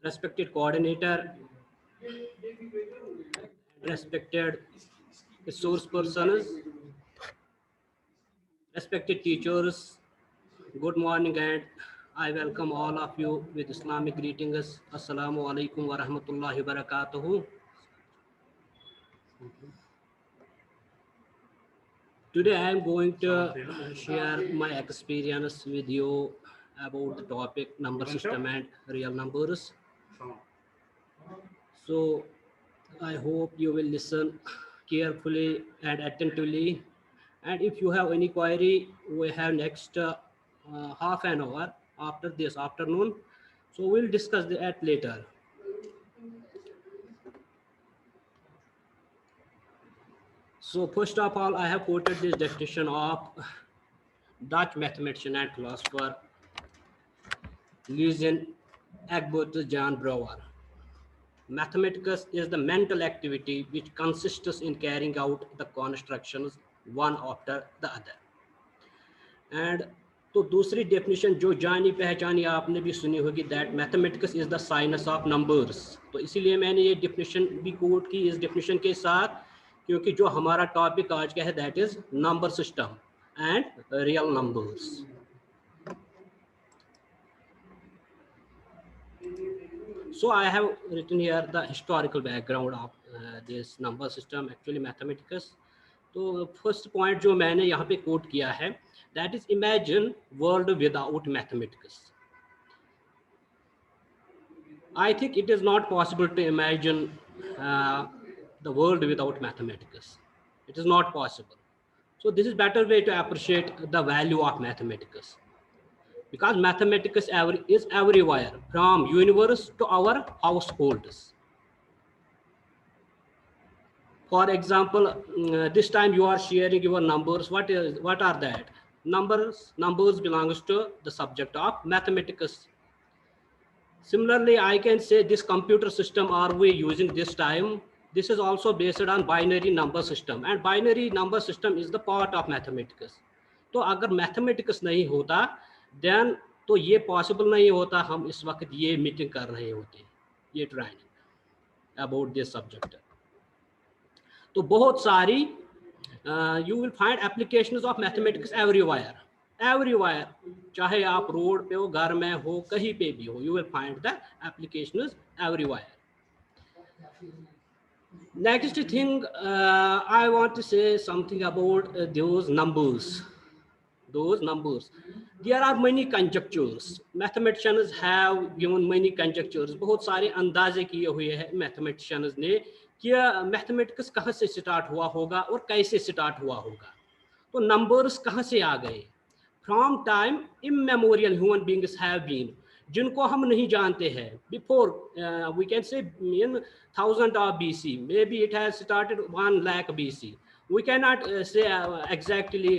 respected coordinator, respected resource persons, respected teachers, good morning, and I welcome all of you with Islamic greetings. Assalamu alaikum wa rahmatullahi wa barakatuhu. Today I am going to share my experience with you about the topic number system and real numbers. So I hope you will listen carefully and attentively. And if you have any query, we have next half an hour after this afternoon. So we'll discuss that later. So first of all, I have quoted this definition of Dutch mathematician and philosopher Lezen Egbert Jan Brouwer. Mathematics is the mental activity which consists in carrying out the constructions one after the other. And तो दूसरी definition जो जानी पहचानी आपने भी सुनी होगी, that mathematics is the science of numbers. तो इसीलिए मैंने ये डेफिनेशन भी कोट की इस डेफिनेशन के साथ, क्योंकि जो हमारा टॉपिक आज का है that is number system and real numbers. So I have written here the historical background of this number system, actually mathematics. तो फर्स्ट पॉइंट जो मैंने यहाँ पे कोट किया है, that is imagine world without mathematics. I think it is not possible to imagine the world without mathematics. It is not possible. So this is better way to appreciate the value of mathematics, because mathematics is everywhere from universe to our households. For example, this time you are sharing your numbers. What are that? Numbers belongs to the subject of mathematics. Similarly, I can say this computer system are we using this time. This is also based on binary number system, and binary number system is the part of mathematics. तो अगर mathematics नहीं होता, then तो ये possible नहीं होता हम इस वक्त ये मीटिंग कर रहे होते, ये ट्रेनिंग about this subject. तो बहुत सारी you will find applications of mathematics everywhere. चाहे आप रोड पे हो, घर में हो, कहीं पे भी हो, you will find the applications everywhere. Next thing I want to say something about those numbers. There are many conjectures. Mathematicians have given many conjectures. बहुत सारे अंदाजे किए हुए हैं मैथमेटिशियंस ने कि मैथमेटिक्स कहाँ से स्टार्ट हुआ होगा और कैसे स्टार्ट हुआ होगा. तो नंबर्स कहाँ से आ गए? From time immemorial human beings have been, जिनको हम नहीं जानते हैं, before we can say in 1000 of BC, maybe it has started 1 lakh BC. We cannot say exactly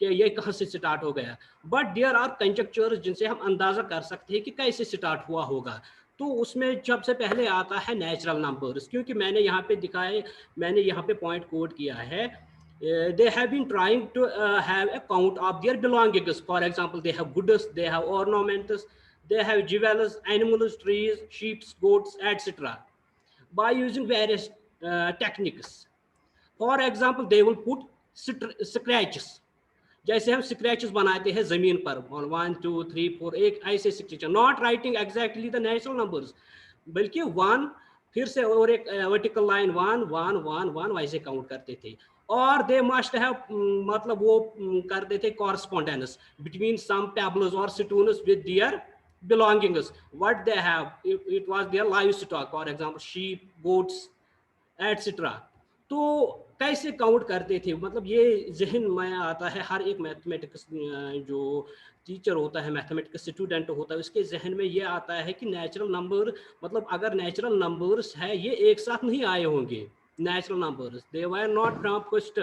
कि ये कहाँ से स्टार्ट हो गया, बट देयर आर कंजक्चर्स जिनसे हम अंदाज़ा कर सकते हैं कि कैसे स्टार्ट हुआ होगा. तो उसमें सबसे पहले आता है नेचुरल नंबर्स, क्योंकि मैंने यहाँ पे दिखाए, मैंने यहाँ पे पॉइंट कोट किया है. They have been trying to have a count of their belongings. For example, they have goods, they have ornaments, they have jewels, animals, trees, sheep, goats, etc. by using various techniques. For example, they will put scratches. जैसे हम scratches बनाते हैं जमीन पर 1 2 3 4 एक ऐसे scratch, not writing exactly the natural numbers, बल्कि 1 फिर से और एक वर्टिकल लाइन 1 1 1 1 वैसे काउंट करते थे. और दे मस्ट हैव मतलब वो करते थे कॉरस्पॉन्डेंस बिटवीन सम पेबल्स और stones with their belongings, what they have, it was their livestock, for example sheep, goats, etc. तो कैसे काउंट करते थे, मतलब ये जहन में आता है हर एक मैथमेटिक्स जो टीचर होता है, मैथमेटिक्स स्टूडेंट होता है, उसके जहन में ये आता है कि नेचुरल नंबर, मतलब अगर नेचुरल नंबर्स है ये एक साथ नहीं आए होंगे. Natural numbers they were not from first,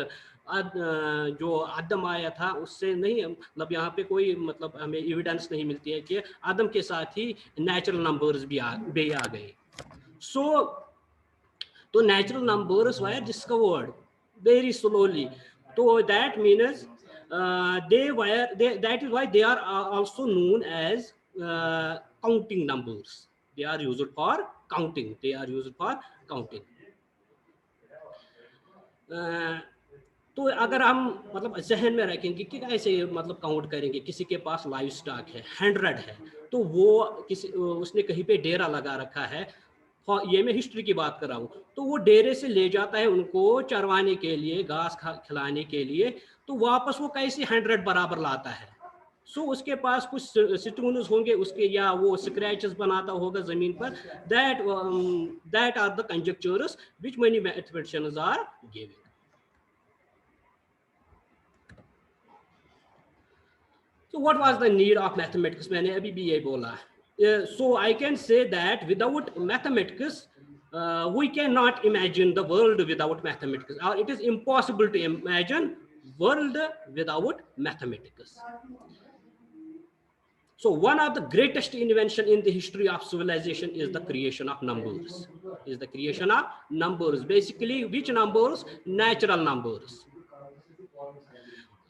जो आदम आया था उससे नहीं, मतलब यहाँ पे कोई मतलब हमें एविडेंस नहीं मिलती है कि आदम के साथ ही नेचुरल नंबर्स भी आ गए. सो तो natural numbers were discovered very slowly. So that means that is why they are also known as counting numbers. They are used for counting. They are used for counting. तो अगर हम मतलब जहन में रखेंगे कि कैसे मतलब काउंट करेंगे, किसी के पास लाइव स्टॉक है 100 है, तो वो किसी उसने कहीं पे डेरा लगा रखा है, ये मैं हिस्ट्री की बात कर रहा हूँ, तो वो डेरे से ले जाता है उनको चरवाने के लिए, घास खिलाने के लिए, तो वापस वो कैसे 100 बराबर लाता है। सो उसके पास कुछ स्टोन्स होंगे उसके, या वो स्क्रैचेस बनाता होगा जमीन पर। That are the conjectures which many mathematicians are giving. So what was the need of mathematics? मैंने अभी भी ये बोला। So I can say that without mathematics, we cannot imagine the world without mathematics, or it is impossible to imagine world without mathematics. So one of the greatest invention in the history of civilization is the creation of numbers. Is the creation of numbers. Basically, which numbers? Natural numbers.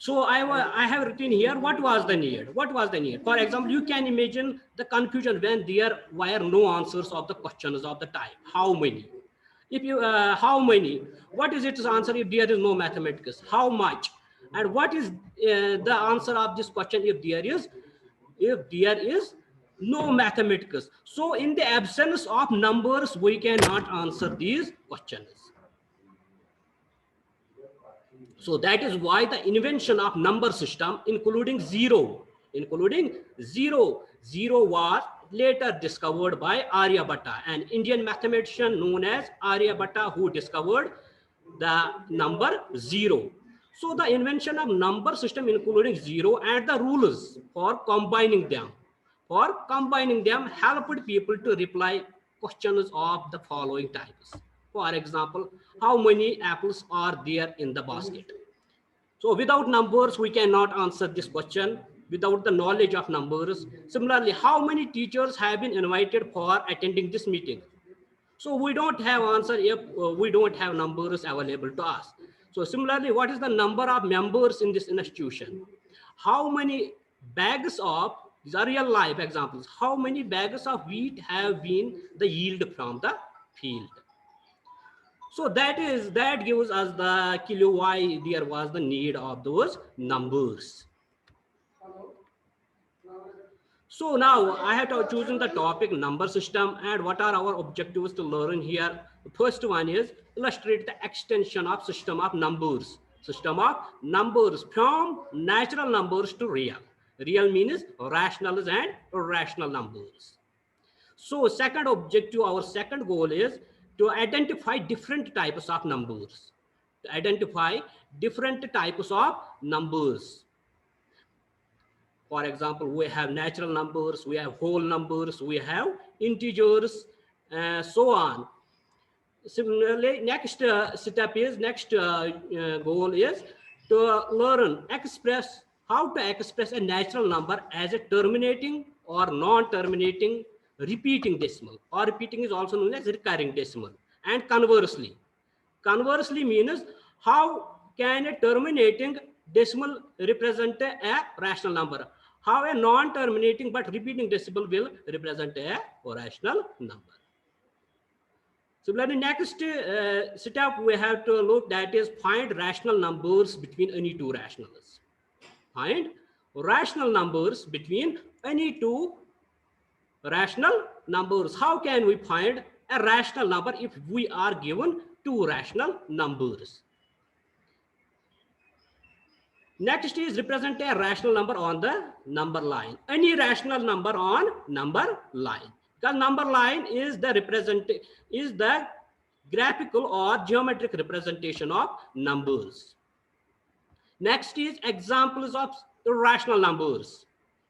So I have written here what was the need. What was the need? For example, you can imagine the confusion when there were no answers of the questions of the type how many. If you how many, what is its answer if there is no mathematics? How much? And what is the answer of this question if there is no mathematics? So in the absence of numbers, we cannot answer these questions. So that is why the invention of number system, including zero was later discovered by Aryabhatta, an Indian mathematician known as Aryabhatta, who discovered the number zero. So the invention of number system, including zero, and the rules for combining them helped people to reply questions of the following types. For example, how many apples are there in the basket? So without numbers, we cannot answer this question without the knowledge of numbers. Similarly, how many teachers have been invited for attending this meeting? So we don't have answer if we don't have numbers available to us. So similarly, what is the number of members in this institution? How many bags of, these are real life examples, how many bags of wheat have been the yield from the field? So that gives us the clue why there was the need of those numbers. So now I have chosen the topic number system, and what are our objectives to learn here? The first one is illustrate the extension of system of numbers from natural numbers to real. Real means rational and irrational numbers. So second objective, our second goal is to identify different types of numbers. For example, we have natural numbers, we have whole numbers, we have integers, so on. Similarly, next goal is to learn how to express a natural number as a terminating or non-terminating repeating decimal, or repeating is also known as recurring decimal. And conversely means how can a terminating decimal represent a rational number, how a non-terminating but repeating decimal will represent a rational number. Similarly, next step we have to look, that is find rational numbers between any two rationals. Find rational numbers between any two rational numbers. How can we find a rational number if we are given two rational numbers? Next is represent a rational number on the number line. Any rational number on number line. Because number line is the graphical or geometric representation of numbers. Next is examples of irrational numbers.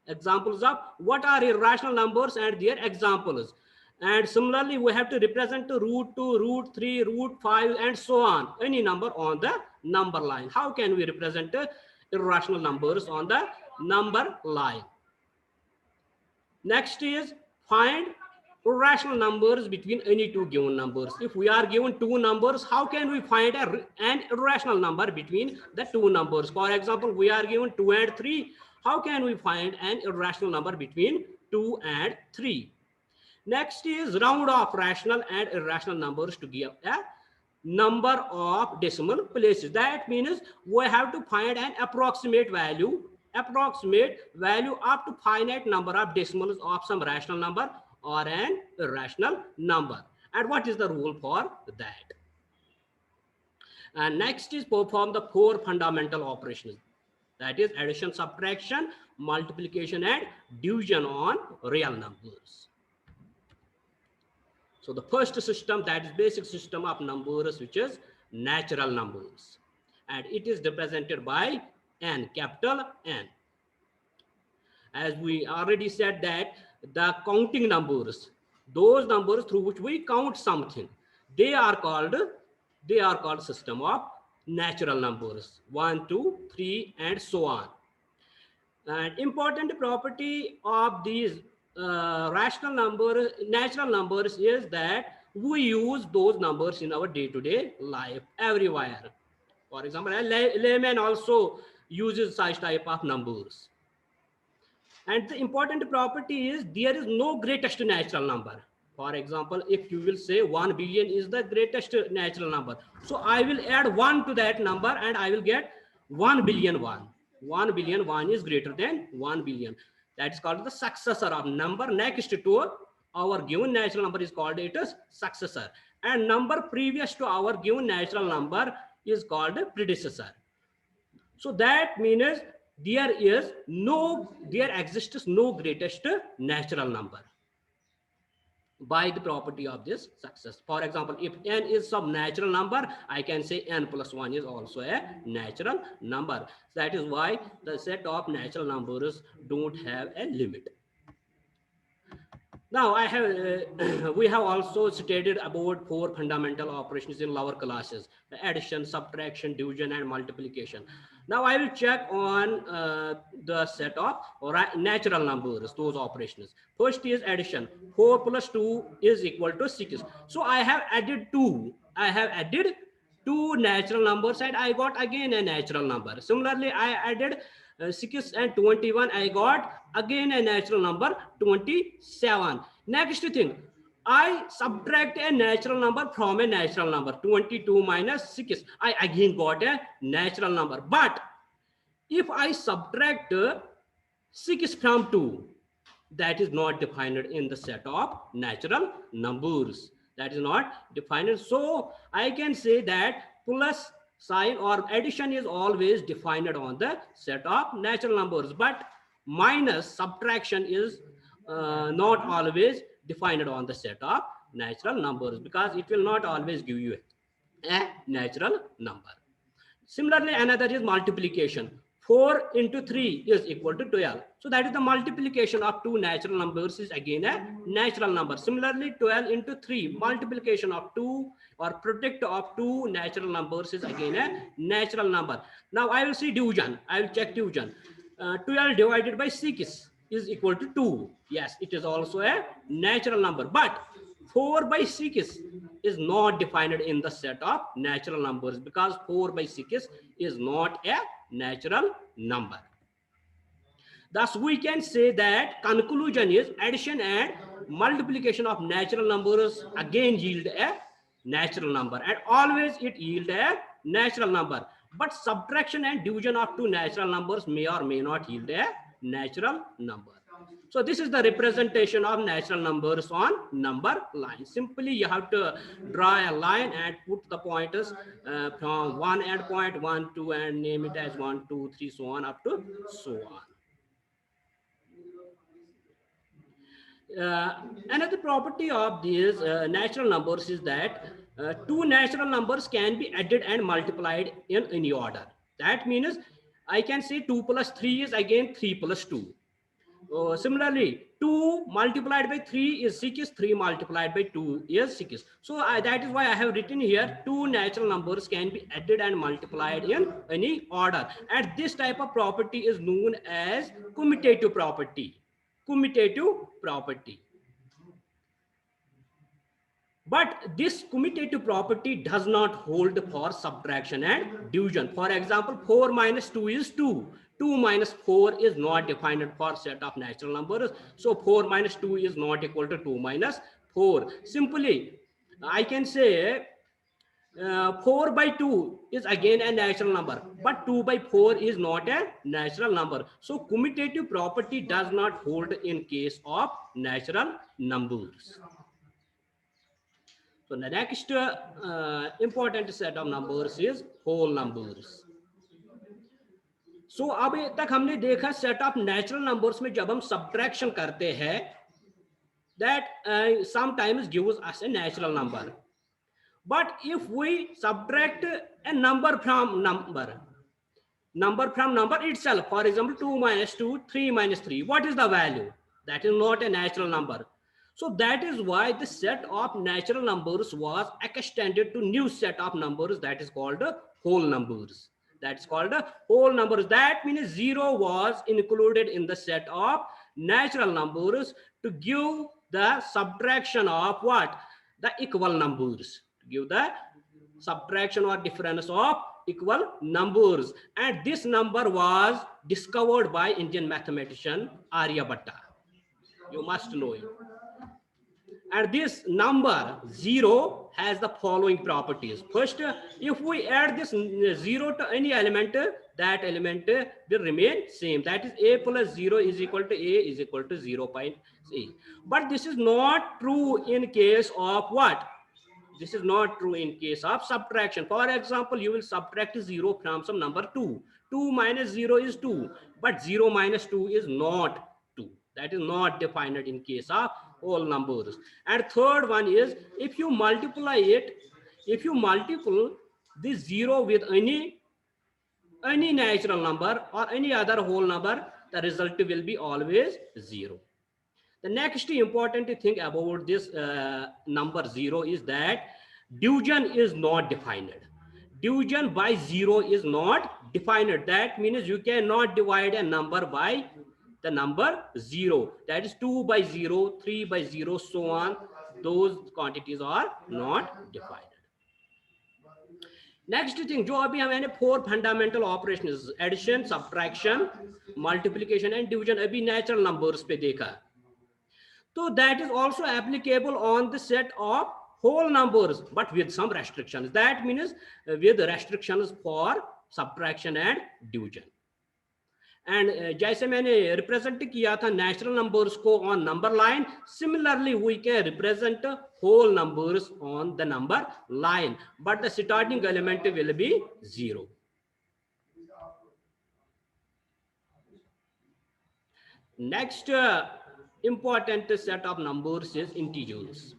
Examples of what are irrational numbers and their examples. And similarly, we have to represent root 2, root 3, root 5, and so on. Any number on the number line. How can we represent irrational numbers on the number line? Next is find irrational numbers between any two given numbers. If we are given two numbers, how can we find an irrational number between the two numbers? For example, we are given 2 and 3. How can we find an irrational number between 2 and 3? Next is round off rational and irrational numbers to give a number of decimal places. That means we have to find an approximate value up to finite number of decimals of some rational number or an irrational number. And what is the rule for that? And next is perform the four fundamental operations, that is addition, subtraction, multiplication and division on real numbers. So the first system, that is basic system of numbers, which is natural numbers, and it is represented by n, capital N. As we already said that the counting numbers, those numbers through which we count something, they are called system of natural numbers, 1, 2, 3 and so on. And important property of these natural numbers is that we use those numbers in our day-to-day life everywhere. For example, a layman also uses such type of numbers. And the important property is there is no greatest natural number. For example, if you will say 1 billion is the greatest natural number, so I will add 1 to that number and I will get 1 billion 1. 1 billion 1 is greater than 1 billion. That is called the successor of number next to our given natural number is called it as successor. And number previous to our given natural number is called predecessor. So that means there exists no greatest natural number by the property of this success. For example, if n is some natural number, I can say n plus 1 is also a natural number. That is why the set of natural numbers don't have a limit. Now we have also stated about four fundamental operations in lower classes: addition, subtraction, division and multiplication. Now I will check on the set of natural numbers, those operations. First is addition. 4 plus 2 is equal to 6. So I have added 2. I have added 2 natural numbers and I got again a natural number. Similarly, I added 6 and 21. I got again a natural number 27. Next thing, I subtract a natural number from a natural number. 22 minus 6. I again got a natural number. But if I subtract 6 from 2, that is not defined in the set of natural numbers. That is not defined. So I can say that plus sign or addition is always defined on the set of natural numbers, but minus, subtraction is not always defined on the set of natural numbers, because it will not always give you a natural number. Similarly, another is multiplication. 4 into 3 is equal to 12. So that is the multiplication of two natural numbers is again a natural number. Similarly, 12 into 3, multiplication of 2 or product of two natural numbers is again a natural number. Now I will see division. I will check division. 12 divided by 6 is equal to 2. Yes, it is also a natural number. But 4 by 6 is not defined in the set of natural numbers, because 4 by 6 is not a natural number. Thus, we can say that conclusion is addition and multiplication of natural numbers again yield a natural number, and always it yield a natural number. But subtraction and division of two natural numbers may or may not yield a natural number. So this is the representation of natural numbers on number line. Simply you have to draw a line and put the pointers from one end point 1, 2 and name it as 1, 2, 3, so on up to so on. Another property of these natural numbers is that two natural numbers can be added and multiplied in any order. That means I can say 2 plus 3 is again 3 plus 2. Similarly, 2 multiplied by 3 is 6, 3 multiplied by 2 is 6. So that is why I have written here two natural numbers can be added and multiplied in any order. And this type of property is known as commutative property. Commutative property. But this commutative property does not hold for subtraction and division. For example, 4 minus 2 is 2. 2 minus 4 is not defined for set of natural numbers. So 4 minus 2 is not equal to 2 minus 4. Simply, I can say 4 by 2 is again a natural number, but 2 by 4 is not a natural number. So commutative property does not hold in case of natural numbers. So the next important set of numbers is whole numbers. So अब तक हमने देखा set of natural numbers में जब हम subtraction करते हैं that sometimes gives us a natural number. But if we subtract a number from number itself, for example 2 minus 2, 3 minus 3, what is the value? That is not a natural number. So that is why the set of natural numbers was extended to new set of numbers, that is called whole numbers. That's called whole numbers. That means 0 was included in the set of natural numbers to give the subtraction of what? The equal numbers. Give the subtraction or difference of equal numbers. And this number was discovered by Indian mathematician Aryabhatta. You must know it. And this number 0 has the following properties. First, if we add this 0 to any element, that element will remain same. That is a plus 0 is equal to a is equal to 0.8. But this is not true in case of what? This is not true in case of subtraction. For example, you will subtract 0 from some number 2. 2 minus 0 is 2, but 0 minus 2 is not 2. That is not defined in case of whole numbers. And third one is, if you multiply it, if you multiply this 0 with any natural number or any other whole number, the result will be always 0. The next important thing about this number 0 is that division is not defined. Division by 0 is not defined. That means you cannot divide a number by the number 0. That is 2 by 0, 3 by 0, so on. Those quantities are not defined. Next thing, जो अभी हमने 4 fundamental operations, addition, subtraction, multiplication and division, अभी natural numbers पे देखा. So that is also applicable on the set of whole numbers, but with some restrictions. That means with restrictions for subtraction and division. And जैसे मैंने represent किया था natural numbers को on number line, similarly we can represent whole numbers on the number line, but the starting element will be 0. Next important set of numbers is integers,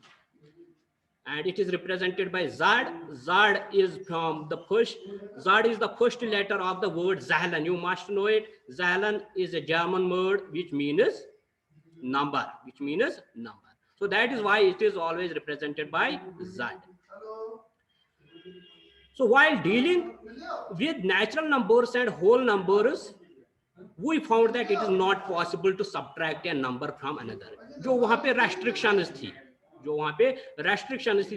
and it is represented by Z. Z is from the first, Z is the first letter of the word Zahlen. You must know it. Zahlen is a German word which means number, So that is why it is always represented by Z. So while dealing with natural numbers and whole numbers, we found that it is not possible to subtract a number from another. जो वहाँ पे restrictions थी,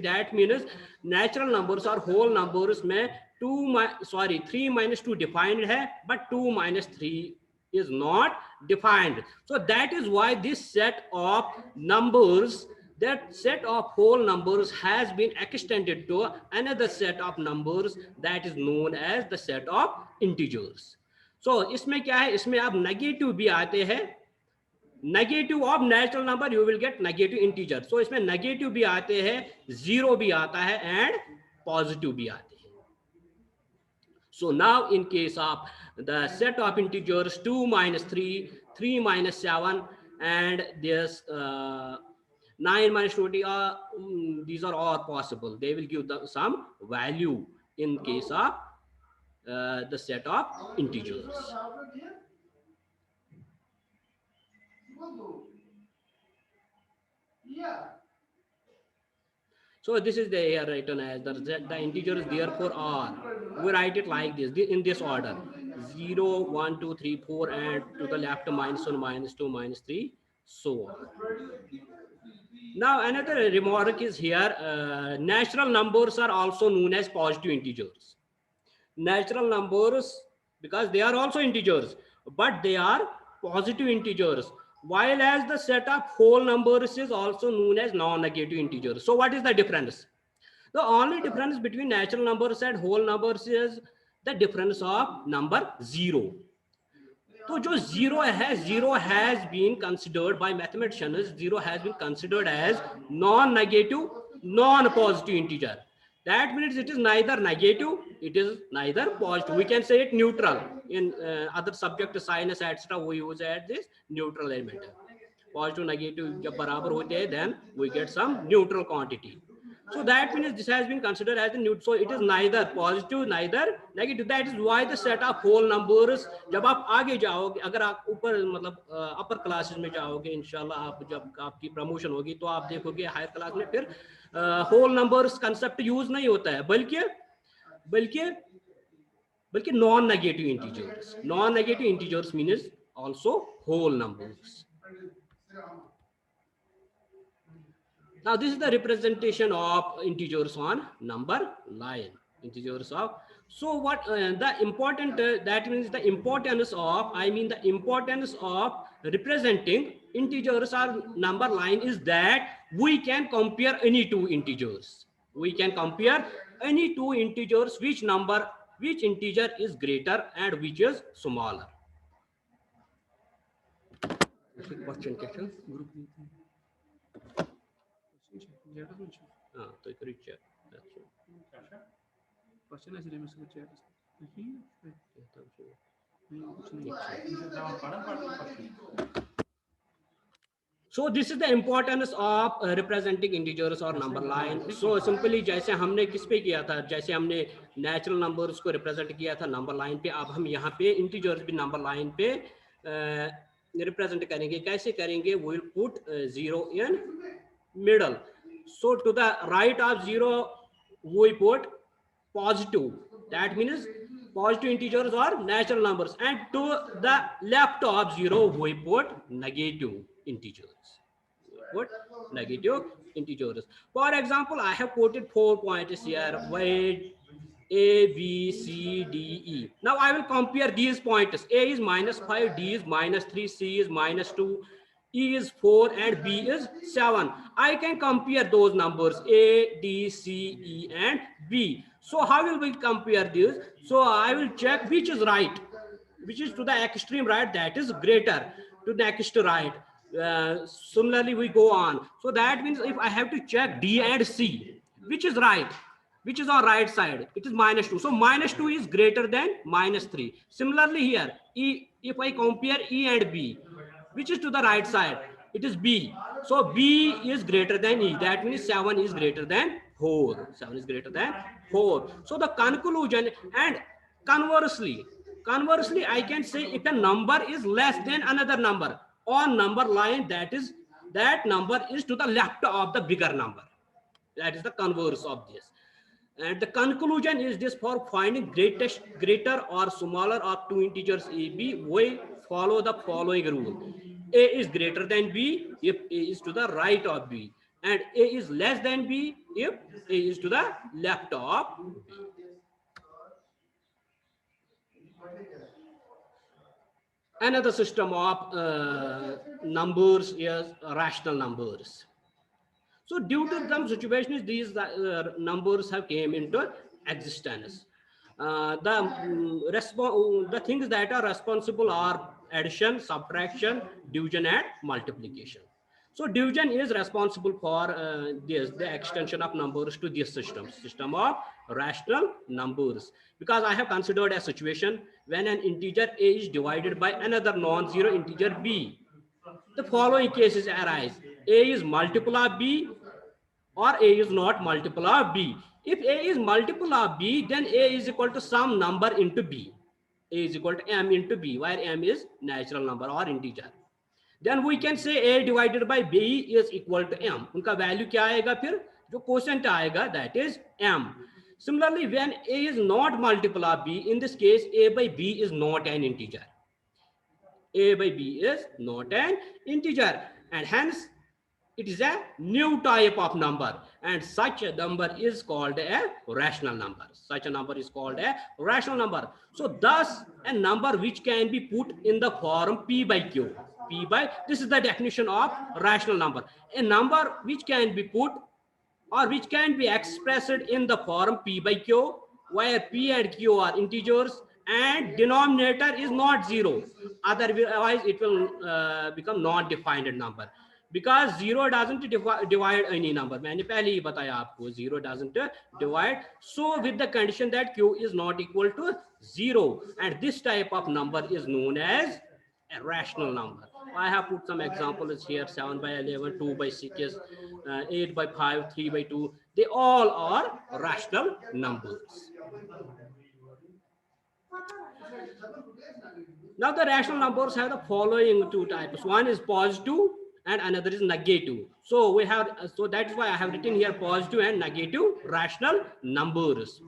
that means natural numbers or whole numbers में 3 minus 2 defined है, but 2 minus 3 is not defined. So that is why this set of numbers, that set of whole numbers has been extended to another set of numbers that is known as the set of integers. So इसमें क्या है, इसमें अब negative भी आते हैं. Negative of natural number you will get negative integer. So इसमें negative भी आते हैं, 0 भी आता है एंड पॉजिटिव भी आते हैं. So now in case of the set of integers 2 minus 3, 3 minus 7 and this 9 minus 20, these are all possible. They will give some value in case of the set of integers. So this is the here written as the integers therefore are. We write it like this, in this order: 0, 1, 2, 3, 4, and to the left -1, -2, -3, so on. Now another remark is here, natural numbers are also known as positive integers. Natural numbers, because they are also integers, but they are positive integers, while as the set of whole numbers is also known as non-negative integers. So what is the difference? The only difference between natural numbers and whole numbers is the difference of number 0. तो जो zero has been considered by mathematicians, zero has been considered as non-negative, non-positive integer. That means it is neither negative, it is neither positive. We can say it neutral. In other subject, science, etc., we use at this neutral element. Positive, negative, जब बराबर होते हैं, then we get some neutral quantity. So that means this has been considered as the neutral. So it is neither positive, neither negative. That is why the set of whole numbers. जब आप आगे जाओगे, अगर आप ऊपर मतलब upper classes में जाओगे, इंशाल्लाह आप जब आपकी प्रमोशन होगी तो आप देखोगे हायर क्लास में फिर whole numbers कंसेप्ट यूज नहीं होता है, बल्कि non negative integers. Non negative integers means also whole numbers. Now this is the representation of integers on number line. Integers of, so what the important that means the importance of, the importance of representing integers or number line is that we can compare any two integers. We can compare any two integers which integer is greater and which is smaller. Question question. तो करिए check. Question ऐसे में सब check नहीं. So this is the importance of representing integers or number line. So simply जैसे हमने किस पे किया था, जैसे हमने natural numbers को represent किया था number line पे, अब हम यहाँ पे integers भी number line पे represent करेंगे. कैसे करेंगे? We will put 0 in middle. So to the right of 0 we put positive. That means positive integers are natural numbers, and to the left of 0 we put negative integers. Put negative integers. For example, I have quoted 4 points here, weight A, B, C, D, E. Now I will compare these points. A is -5, D is -3, C is -2, E is 4, and B is 7. I can compare those numbers A, D, C, E, and B. So how will we compare this? So I will check which is right, which is to the extreme right, that is greater to the next right. Similarly we go on. So that means if I have to check D and C, which is right, which is on right side, it is -2. So -2 is greater than -3. Similarly here, E, if I compare E and B, which is to the right side, it is B. So B is greater than E. That means 7 is greater than 4. 7 is greater than 4. So the conclusion, and conversely, I can say if a number is less than another number on number line, that number is to the left of the bigger number. That is the converse of this. And the conclusion is this: for finding greater or smaller of two integers A, B, we follow the following rule. A is greater than B if A is to the right of B, and A is less than B if A is to the left of B. Another system of numbers is rational numbers. So due to some situations, these numbers have came into existence. The things that are responsible are addition, subtraction, division, and multiplication. So division is responsible for the extension of numbers to this system of rational numbers. Because I have considered a situation when an integer A is divided by another non-zero integer B. The following cases arise: A is multiple of B, or A is not multiple of B. If A is multiple of B, then A is equal to some number into B. A is equal to M into B, where M is natural number or integer. Then we can say A divided by B is equal to M. उनका value क्या आएगा फिर? जो quotient आएगा, that is M. Similarly, when A is not multiple of B, in this case A by B is not an integer. A by B is not an integer, and hence it is a new type of number, and such a number is called a rational number. Such a number is called a rational number. So thus a number which can be put in the form p by q. This is the definition of rational number. A number which can be put or which can be expressed in the form p by q, where p and q are integers and denominator is not zero. Otherwise it will become not defined number, because zero doesn't divide any number. मैंने पहले ही बताया आपको, zero doesn't divide. So with the condition that q is not equal to zero, and this type of number is known as a rational number. I have put some examples here: 7 by 11, 2 by 6, 8 by 5, 3 by 2. They all are rational numbers. Now the rational numbers have the following two types. One is positive and another is negative. So we have, so that is why I have written here positive and negative rational numbers.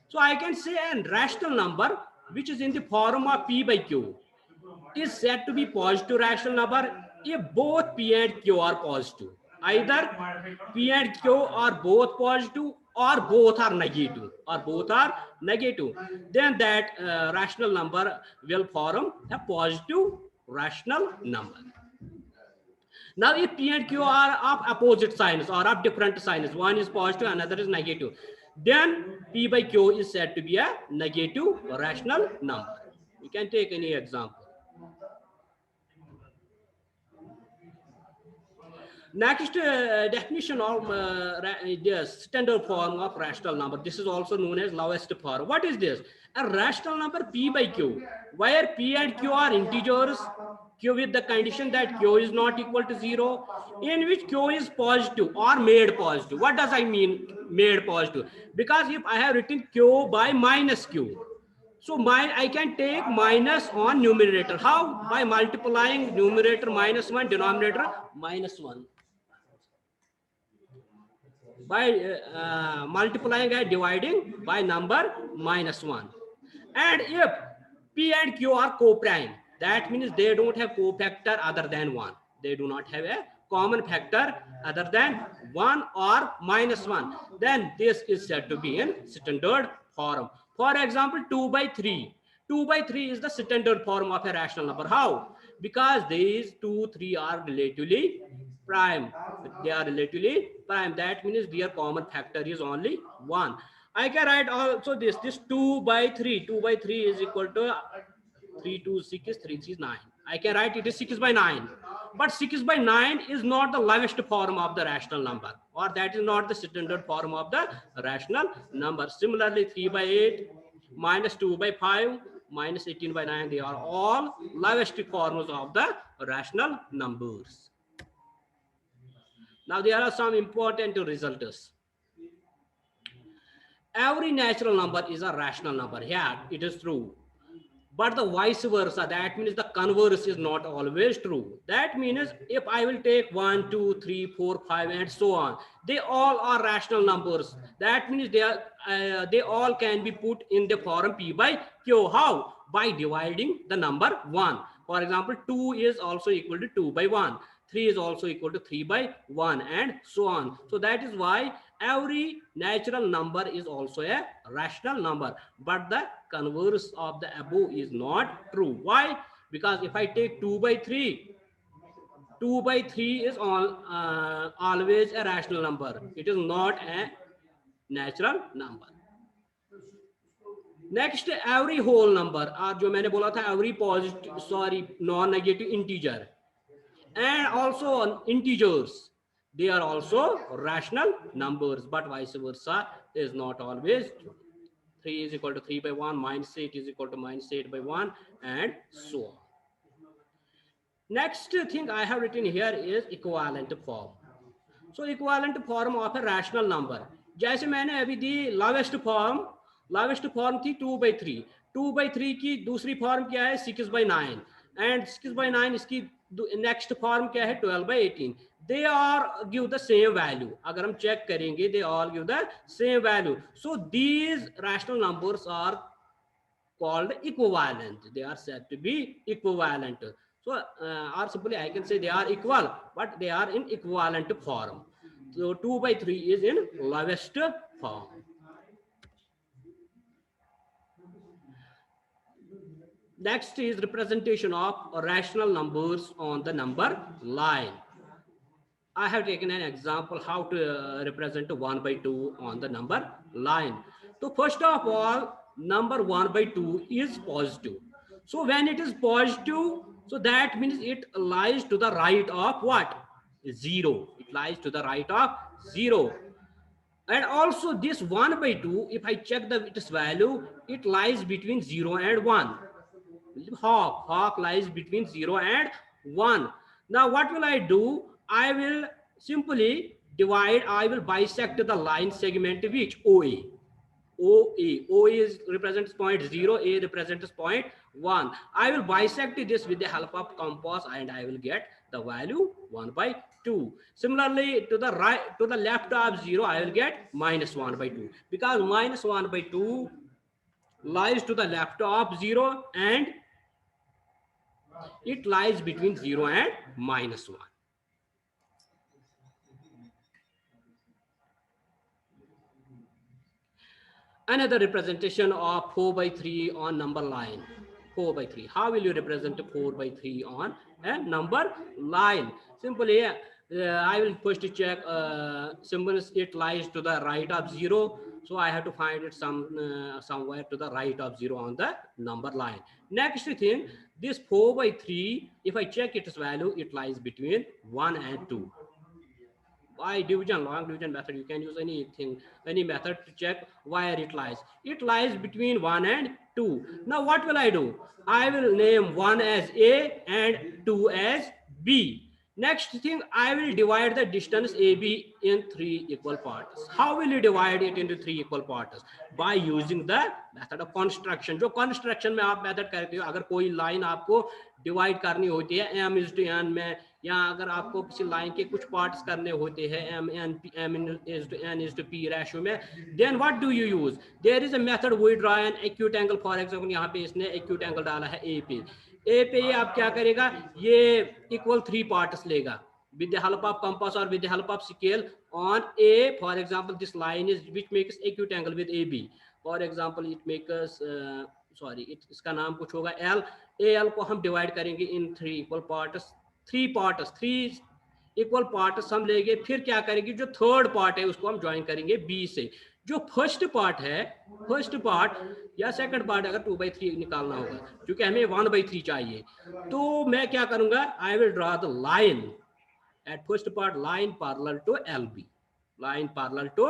So I can say a rational number which is in the form of p by q is said to be positive rational number if both p and q are positive. Either p and q are both positive or both are negative, then that rational number will form a positive rational number. Now if p and q are of opposite signs or of different signs, one is positive, another is negative, then p by q is said to be a negative rational number. You can take any example. Next definition of the standard form of rational number. This is also known as lowest form. What is this? A rational number p by q, where p and q are integers, q with the condition that q is not equal to zero, in which q is positive or made positive. What does I mean made positive? Because if I have written q by minus q, so I can take minus on numerator. How? By multiplying numerator minus 1, denominator minus 1. By multiplying and dividing by number minus 1. And if p and q are co-prime, that means they don't have cofactor other than 1. They do not have a common factor other than 1 or minus 1. Then this is said to be in standard form. For example, 2 by 3. 2 by 3 is the standard form of a rational number. How? Because these 2, 3 are relatively prime. They are relatively prime. That means their common factor is only 1. I can write also this 2 by 3. 2 by 3 is equal to 3, 2, 6, 3, 3 is 9. I can write it is 6 by 9. But 6 by 9 is not the lowest form of the rational number, or that is not the standard form of the rational number. Similarly, 3 by 8, minus 2 by 5, minus 18 by 9, they are all lowest forms of the rational numbers. Now there are some important results. Every natural number is a rational number. Yeah, it is true. But the vice versa, that means the converse is not always true. That means if I will take 1, 2, 3, 4, 5 and so on, they all are rational numbers. That means they all can be put in the form p by q. How? By dividing the number 1. For example, 2 is also equal to 2 by 1. 3 is also equal to 3 by 1 and so on. So that is why every natural number is also a rational number, but the converse of the above is not true. Why? Because if I take 2 by 3, 2 by 3 is always a rational number. It is not a natural number. Next, every whole number, और जो मैंने बोला था every positive, non-negative integer, and also integers, they are also rational numbers, but vice versa is not always true. 3 is equal to 3 by 1, minus 8 is equal to minus 8 by 1, and so on. Next thing I have written here is equivalent form. So equivalent form of a rational number. जैसे मैंने अभी दी lowest form थी 2 by 3. 2 by 3 की दूसरी form क्या है 6 by 9, and 6 by 9 इसकी next form क्या है 12 by 18. They all give the same value. अगर हम चेक करेंगे they all give the same value. So these rational numbers are called equivalent. They are said to be equivalent. So, or simply I can say they are equal, but they are in equivalent form. So 2 by 3 is in lowest form. Next is representation of rational numbers on the number line. I have taken an example how to represent 1 by 2 on the number line. So first of all, number 1 by 2 is positive. So when it is positive, so that means it lies to the right of what? 0. It lies to the right of 0. And also this 1 by 2, if I check its value, it lies between 0 and 1. Hawk lies between 0 and 1. Now what will I do? I will simply divide, I will bisect the line segment which OA. OA is represents point 0, A represents point 1. I will bisect this with the help of compass and I will get the value 1 by 2. Similarly, to the right, to the left of 0, I will get minus 1 by 2, because minus 1 by 2 lies to the left of 0 and it lies between 0 and minus 1. Another representation of 4 by 3 on number line. 4 by 3. How will you represent 4 by 3 on a number line? Simply, I will first check symbols. It lies to the right of 0. So I have to find it somewhere to the right of 0 on the number line. Next thing, this 4 by 3, if I check its value, it lies between 1 and 2. By division, long division method, you can use anything, any method to check where it lies. It lies between 1 and 2. Now what will I do? I will name 1 as A and 2 as B. Next thing, I will divide the distance AB in 3 equal parts. How will you divide it into 3 equal parts? By using the method of construction. जो construction में आप method करते हो, अगर कोई line आपको divide करनी होती है m is to n में, या अगर आपको किसी लाइन के कुछ पार्ट्स करने होते हैं m is to p ratio में, then what do you use? There is a method we draw an acute angle. For example, यहाँ पे इसने acute angle डाला है a पे. ए पे ये आप क्या करेगा, ये इक्वल 3 पार्ट्स लेगा with the help of compass or with the help of scale on A. For example, this line is which makes acute angle with AB. For example, it makes इसका नाम कुछ होगा L. AL को हम divide करेंगे इन 3 equal parts. 3 equal parts हम लेंगे. फिर क्या करेंगे, जो थर्ड पार्ट है उसको हम ज्वाइन करेंगे B से. जो फर्स्ट पार्ट है, फर्स्ट पार्ट या सेकंड पार्ट, अगर 2 by 3 निकालना होगा, क्योंकि हमें 1 by 3 चाहिए, तो मैं क्या करूंगा, I will draw the line at first part, line parallel to LB, line parallel to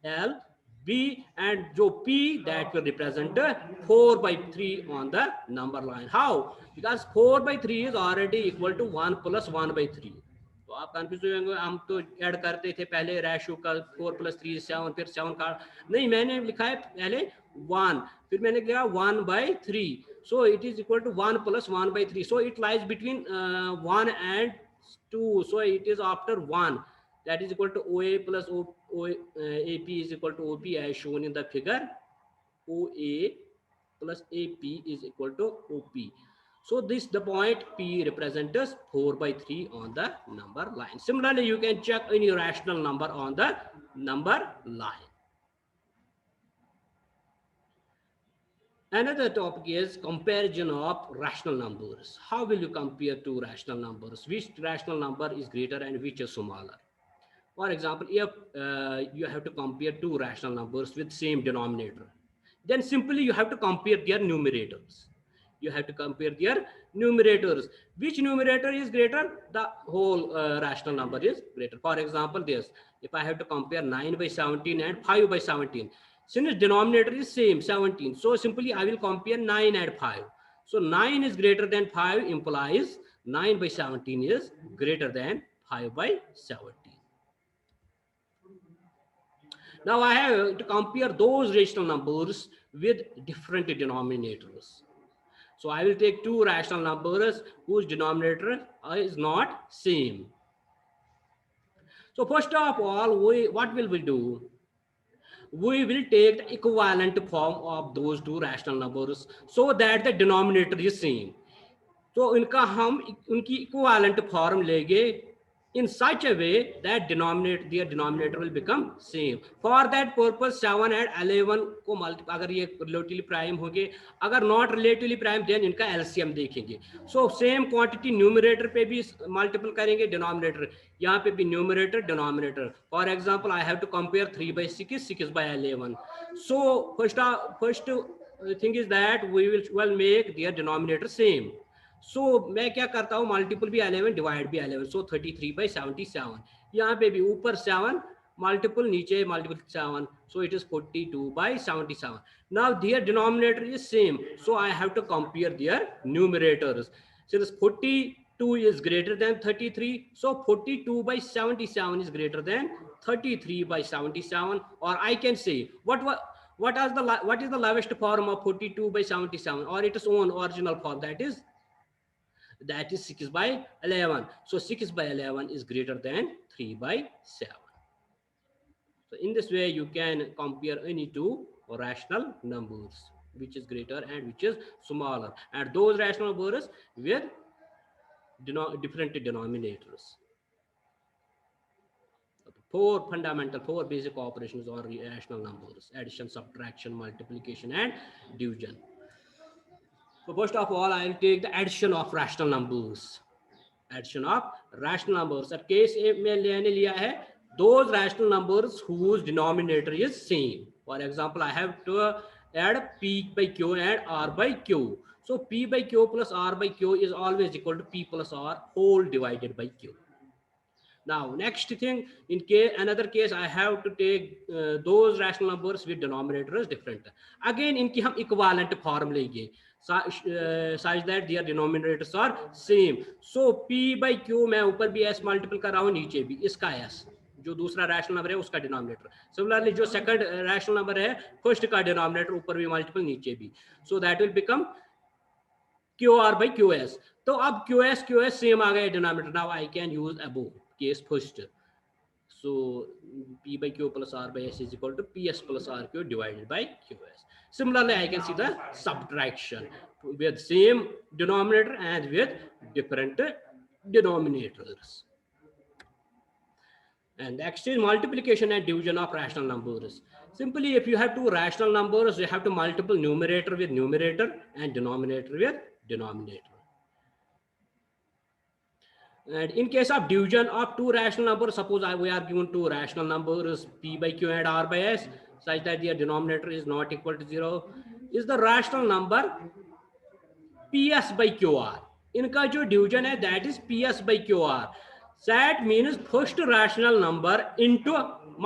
LB, and जो P that will represent 4 by 3 on the number line. How? Because 4 by 3 is already equal to 1 plus 1 by 3. तो आप confuse हो जाएंगे, हम तो add करते थे पहले रेशियो का 4 plus 3 7, फिर 7 का नहीं, मैंने लिखा है पहले 1, फिर मैंने लिखा 1 by 3. So it is equal to 1 plus 1 by 3. So it lies between 1 and 2. So it is after 1. That is equal to OA plus AP is equal to OP as shown in the figure. OA plus AP is equal to OP. So this the point P represents 4 by 3 on the number line. Similarly, you can check any rational number on the number line. Another topic is comparison of rational numbers. How will you compare two rational numbers? Which rational number is greater and which is smaller? For example, if you have to compare two rational numbers with same denominator, then simply you have to compare their numerators. You have to compare their numerators. Which numerator is greater? The whole rational number is greater. For example, this, if I have to compare 9 by 17 and 5 by 17, since denominator is same 17, so simply I will compare 9 and 5. So 9 is greater than 5 implies 9 by 17 is greater than 5 by 17. Now I have to compare those rational numbers with different denominators. So I will take two rational numbers whose denominator is not same. So first of all, what will we do? We will take the equivalent form of those two rational numbers so that the denominator is same. तो इनका हम उनकी equivalent form लेंगे in such a way that their denominator will become same. For that purpose 7 and 11 को multiply, अगर ये relatively prime होंगे, अगर नॉट रिलेटिवली प्राइम देन इनका एलसीएम देखेंगे. सो सेम क्वांटिटी न्यूमरेटर पे भी मल्टीपल करेंगे, डिनोमिनेटर यहाँ पे भी numerator denominator. For example I have to compare 3/6 6/11. So first thing is that we will make their denominator same. So मैं क्या करता हूँ, मल्टीपल भी 11 डिवाइड भी 11. सो 33/77. यहाँ पे भी ऊपर 7 मल्टीपल, नीचे multiple 7. So it is 42/77. Now their denominator is same, so I have to compare their numerators. Since 42 is greater than 33, so 42/77 is greater than 33/77. Or I can say what is the lowest form of 42/77, or its own original form, that is 6/11. So 6/11 is greater than 3/7. So in this way you can compare any two rational numbers, which is greater and which is smaller, and those rational numbers with different denominators. Four basic operations are rational numbers: addition, subtraction, multiplication and division. So first of all, I will take the addition of rational numbers. Addition of rational numbers. अब case में लेने लिया है those rational numbers whose denominator is same. For example, I have to add p/q and r/q. So p/q plus r/q is always equal to p plus r whole divided by q. Now next thing, in another case I have to take those rational numbers with denominator is different. Again इनकी हम equivalent form लेंगे such that their denominators are same. So p/q मैं ऊपर भी s multiple कर रहा हूँ, नीचे भी इसका s, जो दूसरा रैशनल नंबर है उसका डिनोमिनेटर. सिमिलरली जो सेकंड रैशनल नंबर है फर्स्ट का डिनोमिनेटर ऊपर भी मल्टीपल, नीचे भी. So that will become qr/qs. तो अब qs सेम आ गया denominator. Now I can use above case first. So p/q plus r/s is equal to ps plus rq divided by qs. Similarly, I can see the subtraction with same denominator and with different denominators. And next is multiplication and division of rational numbers. Simply, if you have two rational numbers, you have to multiple numerator with numerator and denominator with denominator. And in case of division of two rational numbers, suppose we are given two rational numbers p/q and r/s, such that their denominator is not equal to 0, is the rational number ps/qr. इनका जो division है that is ps/qr. That means first rational number into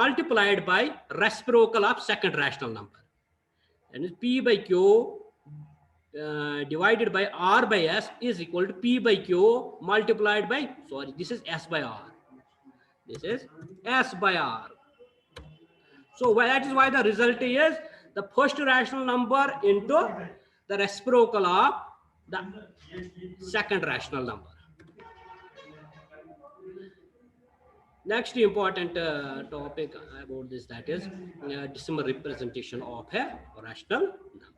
multiplied by reciprocal of second rational number, and p/q divided by r/s is equal to p/q multiplied by, sorry, this is s/r. This is s/r. So that is why the result is the first rational number into the reciprocal of the second rational number. Next important topic about this, that is decimal representation of a rational number.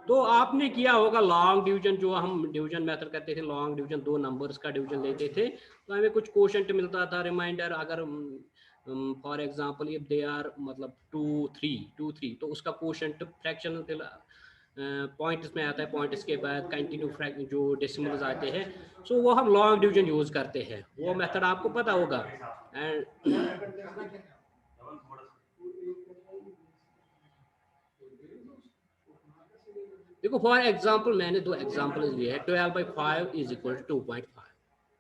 तो आपने किया होगा long division, जो हम division method करते थे, long division, दो numbers का डिवीजन लेते थे तो हमें कुछ क्वोशंट मिलता था, रिमाइंडर. अगर for example if they are मतलब 2 3 तो उसका क्वोशंट फ्रैक्शन पॉइंट्स में आता है, पॉइंट्स के बाद कंटिन्यू जो डेसिमल्स आते हैं, सो वो हम लॉन्ग डिवीजन यूज करते हैं. वो मेथड आपको पता होगा. एंड देखो फॉर एग्जांपल मैंने दो एग्जांपल लिए हैं. 12/5 is equal to 2.5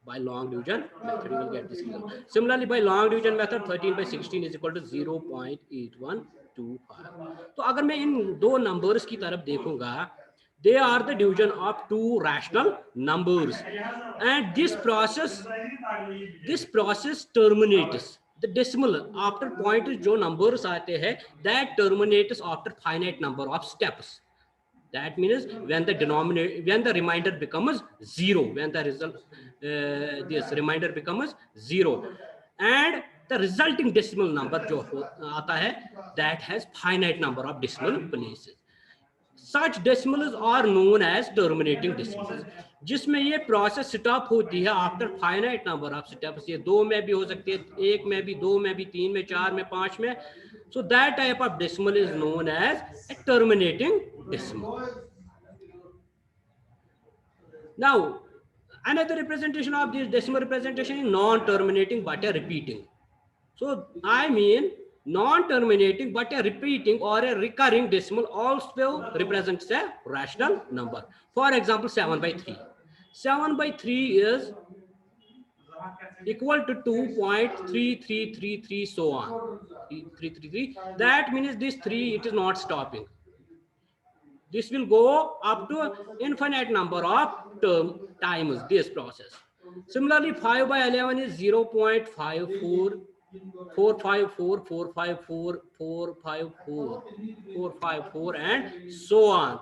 by long division method. You will get this result. Similarly, by long division method 13/16 is equal to 0.8125. तो अगर मैं इन दो नंबर्स की तरफ देखूंगा, they are the division of two rational numbers, and this process terminates the decimal after point. जो numbers आते हैं that terminates after finite number of steps. That means when the remainder becomes 0, when the result this remainder becomes 0, and the resulting decimal number जो आता है that has finite number of decimal places. Such decimals are known as terminating decimals, जिसमें ये process stop होती है after finite number of steps. ये 2 में भी हो सकती है, 1 में भी, 2 में भी, 3 में, 4 में, 5 में। So that type of decimal is known as a terminating decimal. Now, another representation of this decimal representation is non-terminating but a repeating. So I mean non-terminating but a repeating or a recurring decimal also represents a rational number. For example, 7/3. 7/3 is equal to 2.3333 so on. 333. That means this 3 it is not stopping. This will go up to infinite number of times this process. Similarly, 5/11 is 0.54. 454, 454, 454, 454 and so on.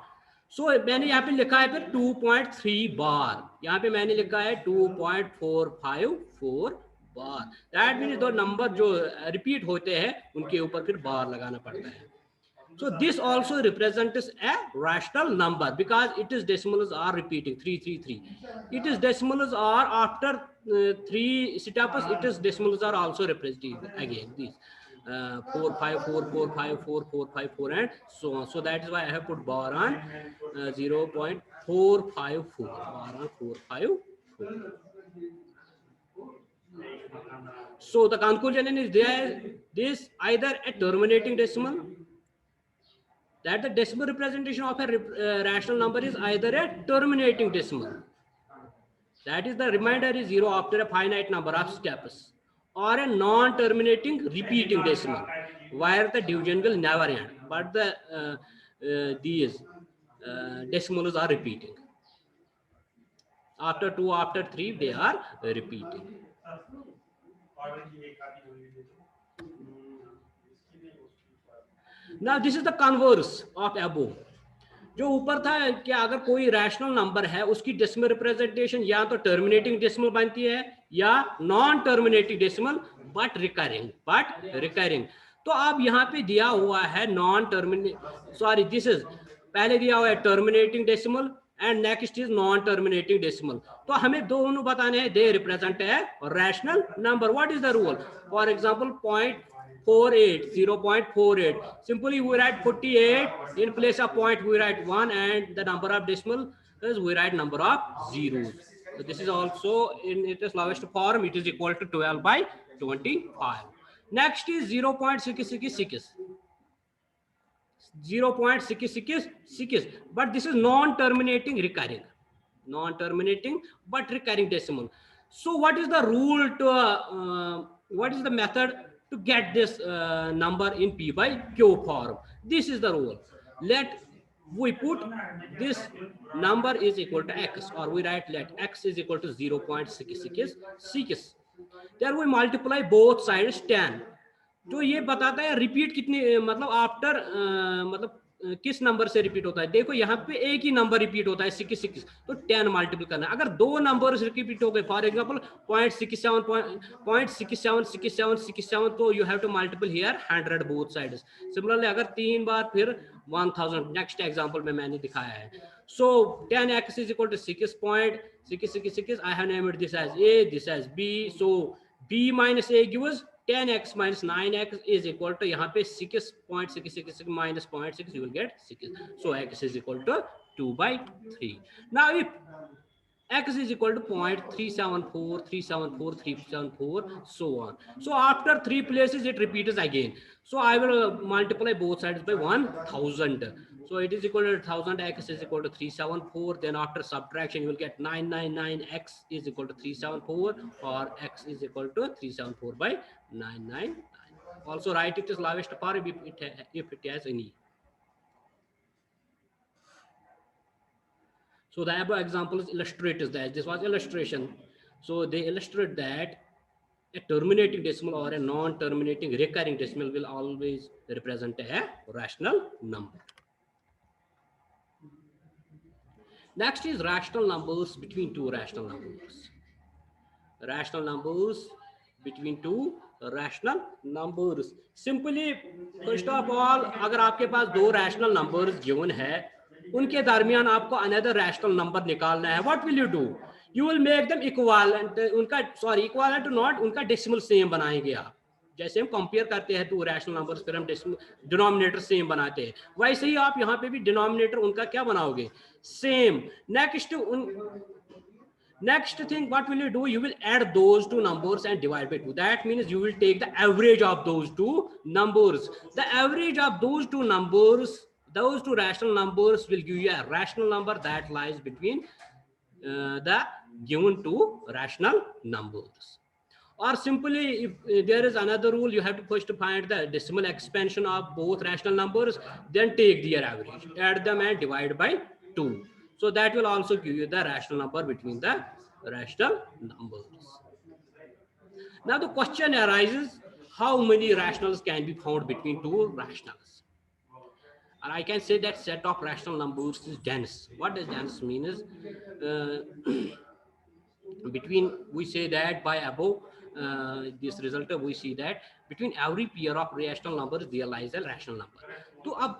So मैंने यहाँ पे लिखा है फिर 2.3 बार, यहाँ पे मैंने लिखा है 2.454 बार। दैट मीन्स दो नंबर जो रिपीट होते हैं उनके ऊपर फिर बार लगाना पड़ता है। So this also represents a rational number because its decimals are repeating 333. Its decimals are after 3 steps. Its decimals are also represented again these 454, 454, 454 and so on. So that is why I have put bar on 0.454. Bar on 454. So the conclusion is there. This either a terminating decimal. That the decimal representation of a rational number is either a terminating decimal, that is the remainder is 0 after a finite number of steps, or a non-terminating repeating decimal where the division will never end but these decimals are repeating. After 2, after 3 they are repeating. Now this is the converse of above. जो ऊपर था कि अगर कोई rational number है उसकी decimal representation या तो टर्मिनेटिंग डेसिमल बनती है या non terminating decimal but recurring. तो अब यहाँ पे दिया हुआ है non terminating, sorry this is पहले दिया हुआ है terminating decimal and next is non terminating decimal. तो हमें दोनों बताने हैं, दे रिप्रेजेंट है rational number. What is the rule? For example 0.48. Simply we write 48 in place of point we write 1 and the number of decimal is we write number of zeros. So this is also in its lowest form, it is equal to 12/25. Next is 0.666. 0.666, but this is non-terminating recurring, non-terminating but recurring decimal. So what is the rule to what is the method to get this number in P by Q form? This is the rule. Let we put this number is equal to x, or we write let x is equal to 0.666. Then we multiply both sides 10. तो ये बताता है repeat कितनी, मतलब after मतलब किस number से repeat होता है। देखो यहाँ पे एक ही नंबर रिपीट होता है 66, तो 10 मल्टीपल करना है। अगर दो नंबर रिपीट हो गए, फॉर एग्जांपल 0.67, तो you have to multiple here 100 both sides. Similarly अगर 3 बार फिर 1000। नेक्स्ट एग्जांपल में मैंने दिखाया है। So 10x is equal to 6.666. I have named this as a, this as b. so b minus a gives 10x minus 9x is equal to यहाँ पे 6.666 minus 0.6, you will get 6. So x is equal to 2/3. Now if x is equal to 0.374, 374, 374, so on. So after 3 places it repeats again. So I will multiply both sides by 1000. So it is equal to 1000, x is equal to 374. Then after subtraction you will get 999, x is equal to 374, or x is equal to 374 by 999. Also write it as lowest form if it has any. So the above example is illustrates that. This was illustration. So they illustrate that a terminating decimal or a non-terminating recurring decimal will always represent a rational number. Next is rational numbers between two rational numbers. Rational numbers between two rational numbers. Simply, first of all, अगर आपके पास दो rational numbers given है, उनके दरमियान आपको another rational number निकालना है, what will you do? You will make them equivalent, उनका सॉरी इक्विवेलेंट नॉट, उनका डेसिमल सेम बनाएंगे आप। जैसे हम कंपेयर करते हैं टू रैशनल नंबर्स, फिर हम डिनोमिनेटर सेम बनाते हैं, वैसे ही आप यहाँ पे भी डिनोमिनेटर उनका क्या बनाओगे, same. Next thing, what will you do? You will add those two numbers and divide by 2. That means you will take the average of those two numbers. The average of those two numbers, those two rational numbers will give you a rational number that lies between the given two rational numbers. Or simply, if there is another rule, you have to first find the decimal expansion of both rational numbers, then take their average, add them and divide by 2. So that will also give you the rational number between the rational numbers. Now the question arises, how many rationals can be found between two rationals? And I can say that set of rational numbers is dense. What does dense mean is, between, we say that by above this result, we see that between every pair of rational numbers there lies a rational number. तो अब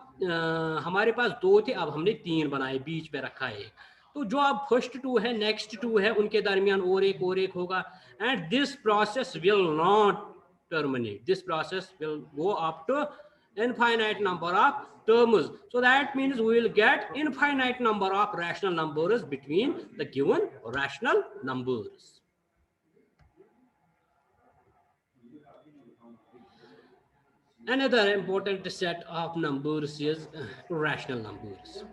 हमारे पास दो थे, अब हमने तीन बनाए, बीच पे रखा है एक, तो जो अब फर्स्ट टू है, नेक्स्ट टू है, उनके दरमियान और एक होगा, and this process will not terminate. This process will go up to infinite number of terms. So that means we will get infinite number of rational numbers between the given rational numbers. Another important set of numbers is rational numbers.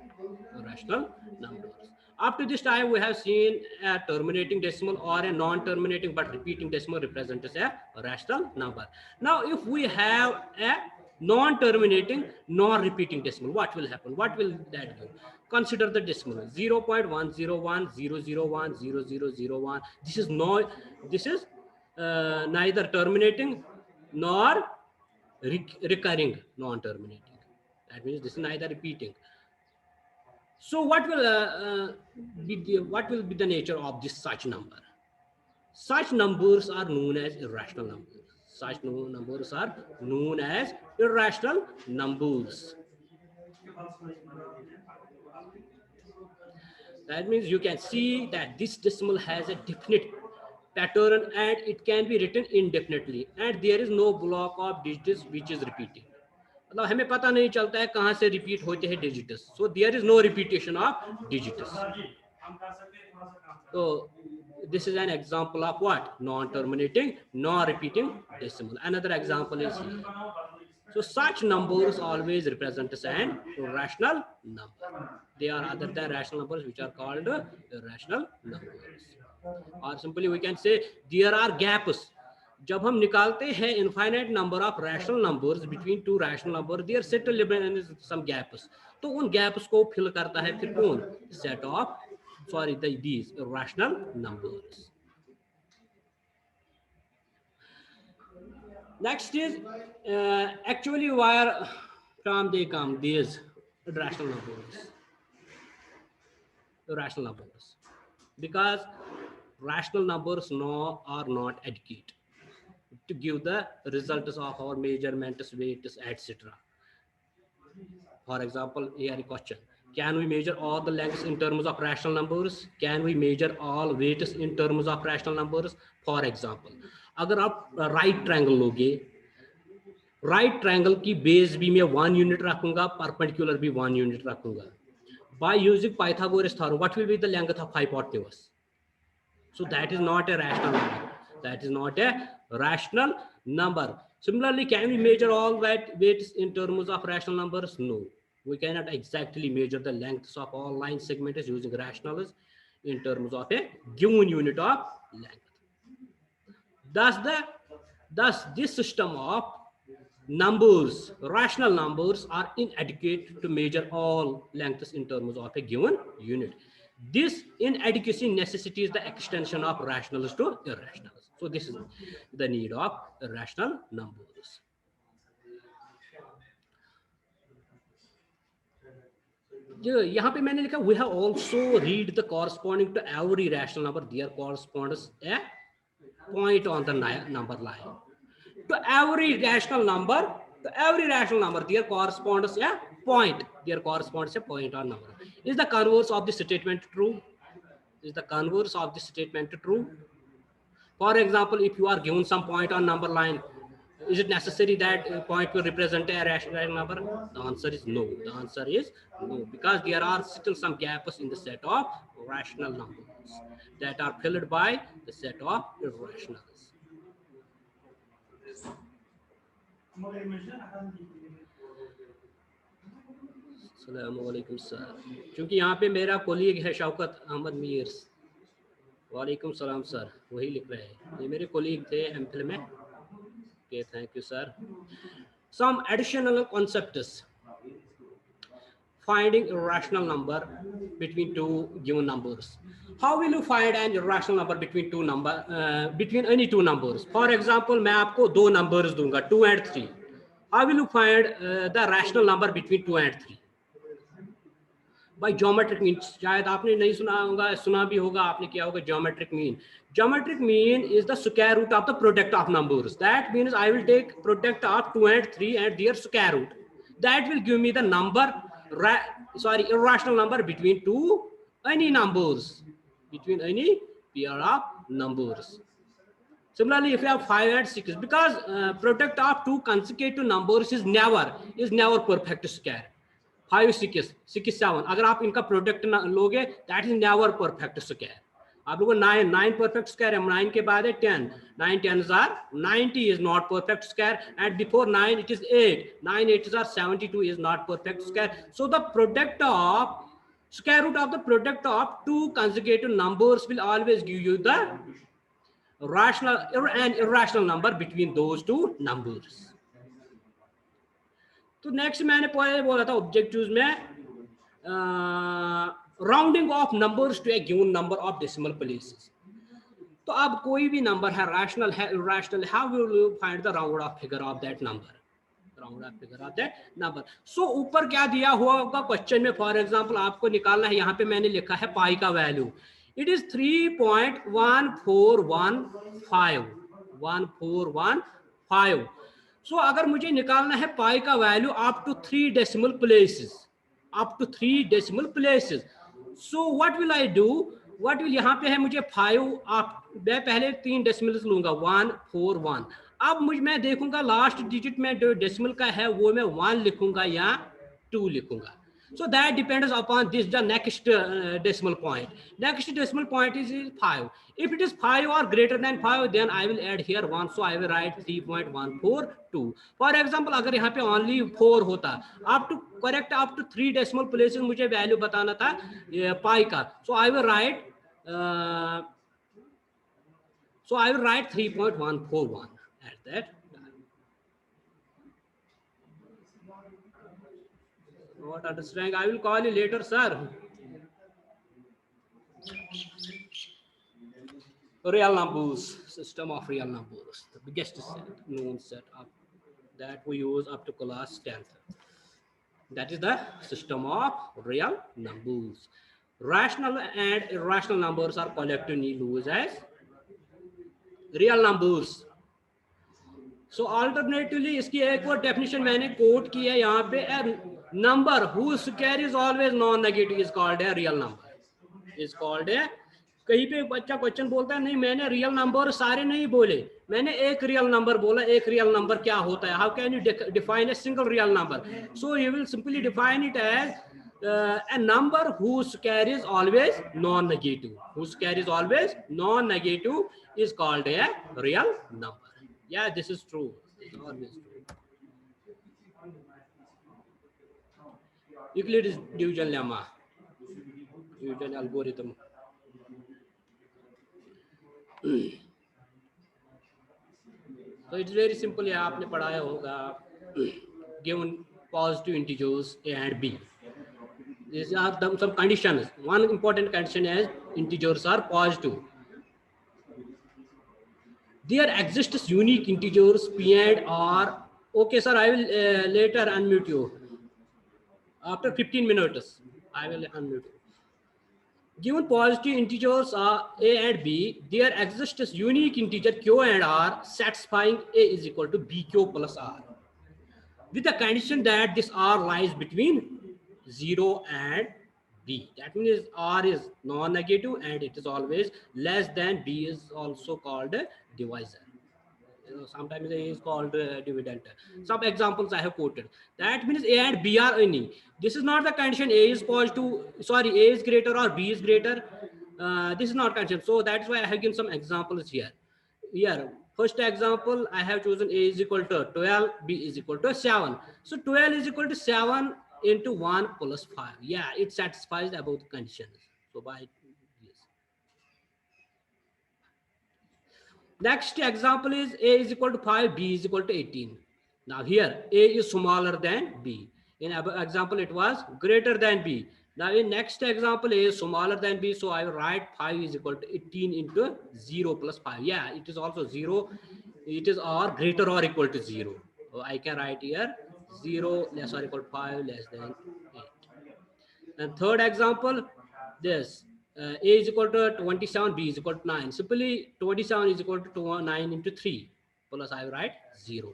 Rational numbers. Up to this time, we have seen a terminating decimal or a non-terminating but repeating decimal represents a rational number. Now, if we have a non-terminating, non-repeating decimal, what will happen? What will that do? Consider the decimal 0.10100100001. This is neither terminating nor recurring, non-terminating. That means this is neither repeating. So what will be the nature of this such number? Such numbers are known as irrational numbers. Such numbers are known as irrational numbers. That means you can see that this decimal has a definite pattern and it can be written indefinitely, and there is no block of digits which is repeating. मतलब हमें पता नहीं चलता है कहाँ से repeat होते हैं digits, so there is no repetition of digits. So this is an example of what? Non-terminating, non-repeating decimal. Another example is here. So such numbers always represent an irrational number. They are other than rational numbers, which are called irrational numbers. Or simply we can say there are gaps. जब हम निकालते हैं infinite number of rational numbers between two rational number, there set some gaps, तो उन gaps को fill करता है फिर कौन? Set of these rational numbers. Next is actually where from they come these rational numbers. Rational numbers, because rational numbers are not adequate to give the results of our measurements, weights, etc. For example, here a question: can we measure all the lengths in terms of rational numbers? Can we measure all weights in terms of rational numbers? For example, अगर आप right triangle लोगे, right triangle की base भी मैं 1 unit रखूंगा, perpendicular भी 1 unit रखूंगा. By using Pythagoras theorem, what will be the length of hypotenuse? So that is not a rational number. That is not a rational number. Similarly, can we measure all weights in terms of rational numbers? No. We cannot exactly measure the lengths of all line segments using rationals in terms of a given unit of length. Thus this system of numbers, rational numbers, are inadequate to measure all lengths in terms of a given unit. This inadequacy necessitates the extension of rationals to irrationals. So this is the need of irrational numbers. यहाँ पे मैंने लिखा we have also read the corresponding to every rational number there corresponds a point on the number line. To every rational number there corresponds a point, there corresponds a point or number. Is the converse of the statement true? Is the converse of the statement true? For example, if you are given some point on number line, is it necessary that point will represent a rational number? The answer is no. The answer is no, because there are still some gaps in the set of rational numbers that are filled by the set of irrationals. अस्सलामुअलैकुम sir, क्योंकि यहाँ पे मेरा colleague है शौकत अहमद मीर। वालेकुम सलाम sir, वही लिख रहे हैं, ये मेरे कोलीग थे एमफिल में। Okay, thank you sir. Some additional concepts finding irrational number between two given numbers. How will you find an irrational number between between any two numbers? For example, मैं आपको दो numbers दूंगा 2 and 3. How will you find the rational number between 2 and 3? By geometric mean. शायद आपने नहीं सुना होगा, सुना भी होगा, आपने किया होगा geometric mean. Geometric mean is the square root of the product of numbers. That means I will take product of 2 and 3 and their square root. That will give me the number, irrational number between any numbers, between any pair of numbers. Similarly, if you have 5 and 6, because product of two consecutive numbers is never perfect square. 5, 6, 6, 7, अगर आप इनका product लोगे, that is never perfect square. आप लोगों को 9 perfect square है, 9 के बाद है 10, 9 10s are 90 is not perfect square, and before 9 it is 8, 9 8s are 72 is not perfect square. So the product of square root of the product of two consecutive numbers will always give you the rational and irrational number between those two numbers. तो next मैंने बोला था objectives में rounding off numbers to a given number of decimal places. तो अब कोई भी number है, रैशनल है, irrational, how will you find the round off figure of that number, round off figure of that number. So ऊपर क्या दिया हुआ होगा क्वेश्चन में, फॉर एग्जांपल आपको निकालना है, यहाँ पे मैंने लिखा है पाई का वैल्यू, इट इज 3.1415. सो अगर मुझे निकालना है पाई का value up to 3 decimal places, so what will I do, यहाँ पे है मुझे 5, मैं पहले 3 डेसिमल्स लूंगा 141. अब मैं देखूंगा लास्ट डिजिट में जो डेसिमल का है वो मैं 1 लिखूंगा या 2 लिखूंगा. So that depends upon this, the next decimal point. Next decimal point is 5. If it is 5 or greater than 5, then I will add here 1. So I will write 3.142. For example, अगर यहाँ पे only 4 होता, up to 3 decimal places मुझे value बताना था pi का. So I will write 3.141 at that. Not understanding. I will call you later, sir. Real numbers, system of real numbers, the biggest known set up that we use up to class 10th. That is the system of real numbers. Rational and irrational numbers are collectively used as real numbers. So alternatively, इसकी एक और definition मैंने quote की है यहाँ पे, number whose square is always non-negative is called a real number. Is called a, कहीं पे बच्चा क्वेश्चन बोलता है नहीं मैंने रियल नंबर सारे नहीं बोले, मैंने एक रियल नंबर बोला. एक रियल नंबर क्या होता है, how can you define a single real number? So you will simply define it as a number whose square is always non-negative. Whose square is always non-negative is called a real number. Yeah, this is true. It's always true. Euclid's division lemma, division algorithm. So it's very simple. ये आपने पढ़ाया होगा. Given positive integers a and b, these are some conditions. One important condition is integers are positive. There exists unique integers p and r. Okay, sir, I will later unmute you. After 15 minutes, I will unmute you. Given positive integers are a and b, there exists unique integer q and r satisfying a is equal to bq plus r. with the condition that this R lies between 0 and B. That means R is non-negative and it is always less than B is also called a divisor. Sometimes A is called dividend. Some examples I have quoted. That means A and B are any. This is not the condition A is positive, sorry, A is greater or B is greater. This is not condition. So that's why I have given some examples here. Here, first example, I have chosen A is equal to 12, B is equal to 7. So 12 is equal to 7 into 1 plus 5. Yeah, it satisfies about the conditions. So by this. Next example is A is equal to 5, B is equal to 18. Now here, A is smaller than B. In example, it was greater than B. Now in next example, A is smaller than B. So I will write 5 is equal to 18 into 0 plus 5. Yeah, it is also 0. It is or greater or equal to 0. So I can write here 0 less or equal to 5 less than 8. And third example, this A is equal to 27, B is equal to 9. Simply 27 is equal to 9 into 3 plus I write 0.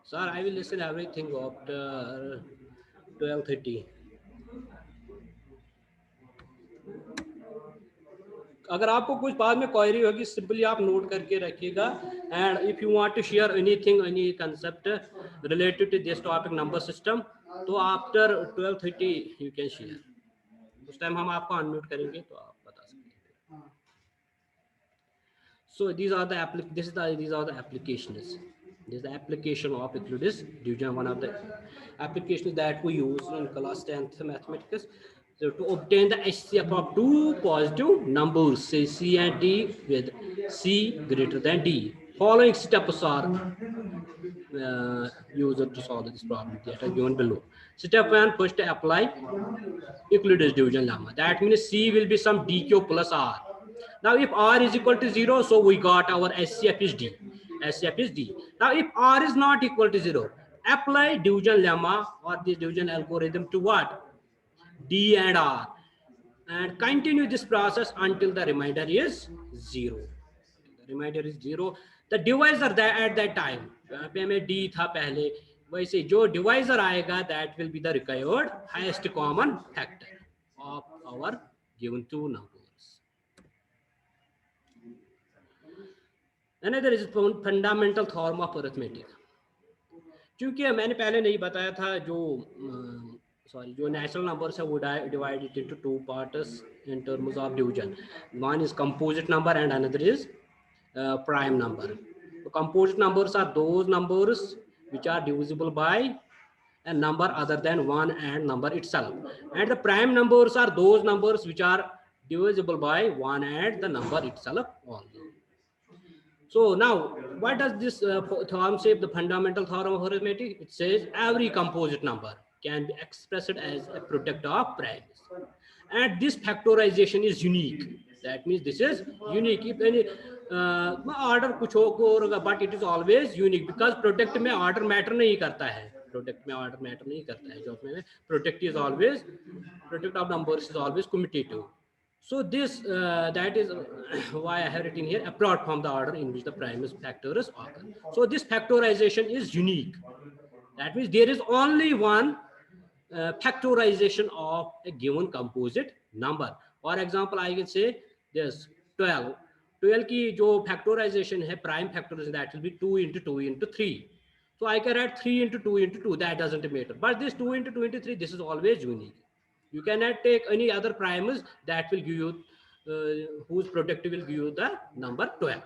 Sir, I will listen everything after 12:30. अगर आपको कुछ बाद में query होगी simply आप note करके रखिएगा and if you want to share anything any concept related to this topic number system तो आफ्टर 12:30 यू कैन शेयर उस टाइम हम आपको अनम्यूट करेंगे तो आप बता सकते हैं सो these are the applications. This is the application of Euclid's division, one of the applications that we use in class 10th mathematics. So to obtain the HCF of two positive numbers, say C and D, with C greater than D. Following steps are used to solve this problem that are given below. Step 1, first apply Euclid's division lemma. That means C will be some DQ plus R. Now if R is equal to 0, so we got our HCF is D. HCF is D. Now if R is not equal to 0, apply division lemma or the division algorithm to what? D and R, and continue this process until the remainder is 0. The remainder is 0. The divisor that at that time, यहाँ पे हमें D था पहले, वैसे जो divisor आएगा that will be the required highest common factor of our given two numbers. Another is fundamental theorem of arithmetic. क्योंकि मैंने पहले नहीं बताया था जो natural numbers है वो divided into two parts in terms of division. One is composite number and another is prime number. So composite numbers are those numbers which are divisible by a number other than one and number itself, and the prime numbers are those numbers which are divisible by one and the number itself only. So now, what does this theorem say? The fundamental theorem of arithmetic. It says every composite number can be expressed as a product of primes, and this factorization is unique. That means this is unique. If any order कुछ होगा, but it is always unique because product में order matter नहीं करता है. Product में order matter नहीं करता है. जो में product is always product of numbers is always commutative. So this that is why I have written here apart from the order in which the prime factors occur. So this factorization is unique. That means there is only one factorization of a given composite number. For example, I can say this 12. 12 की जो factorization है prime factorization, that will be 2 into 2 into 3. So I can write 3 into 2 into 2. That doesn't matter. But this 2 into 2 into 3, this is always unique. You cannot take any other primes that will give you whose product will give you the number 12.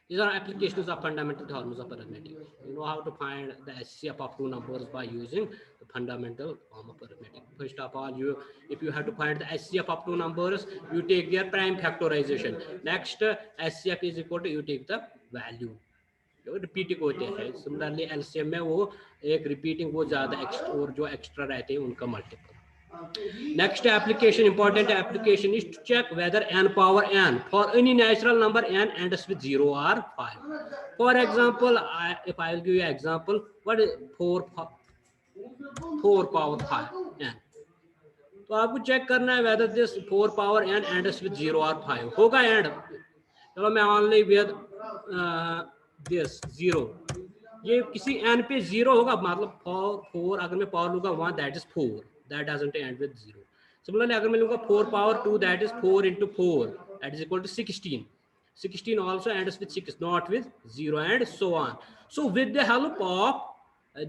These are applications of fundamental theorems of arithmetic. You know how to find the HCF of two numbers by using the fundamental form of arithmetic. First of all, if you have to find the HCF of two numbers, you take their prime factorization. Next, HCF is equal to you take the value. Repeating होते हैं. Similarly LCM में वो एक repeating वो ज्यादा और जो extra रहते हैं उनका multiple. Next application, important application is to check whether n power n for any natural number n ends with 0 or 5. For example, if I will give you an example, what is 4 power 5 n? तो आपको check करना है whether this 4 power n ends with 0 or 5 होगा end। चलो मैं only with this 0, ये किसी n पे 0 होगा, मतलब 4 अगर मैं पावर लूंगा 1 that is 4, that doesn't end with 0। Similarly अगर मैं लूंगा 4 power 2 that is 4 into 4 that is equal to 16, 16 also ends with 6 not with 0 and so on। So with the help of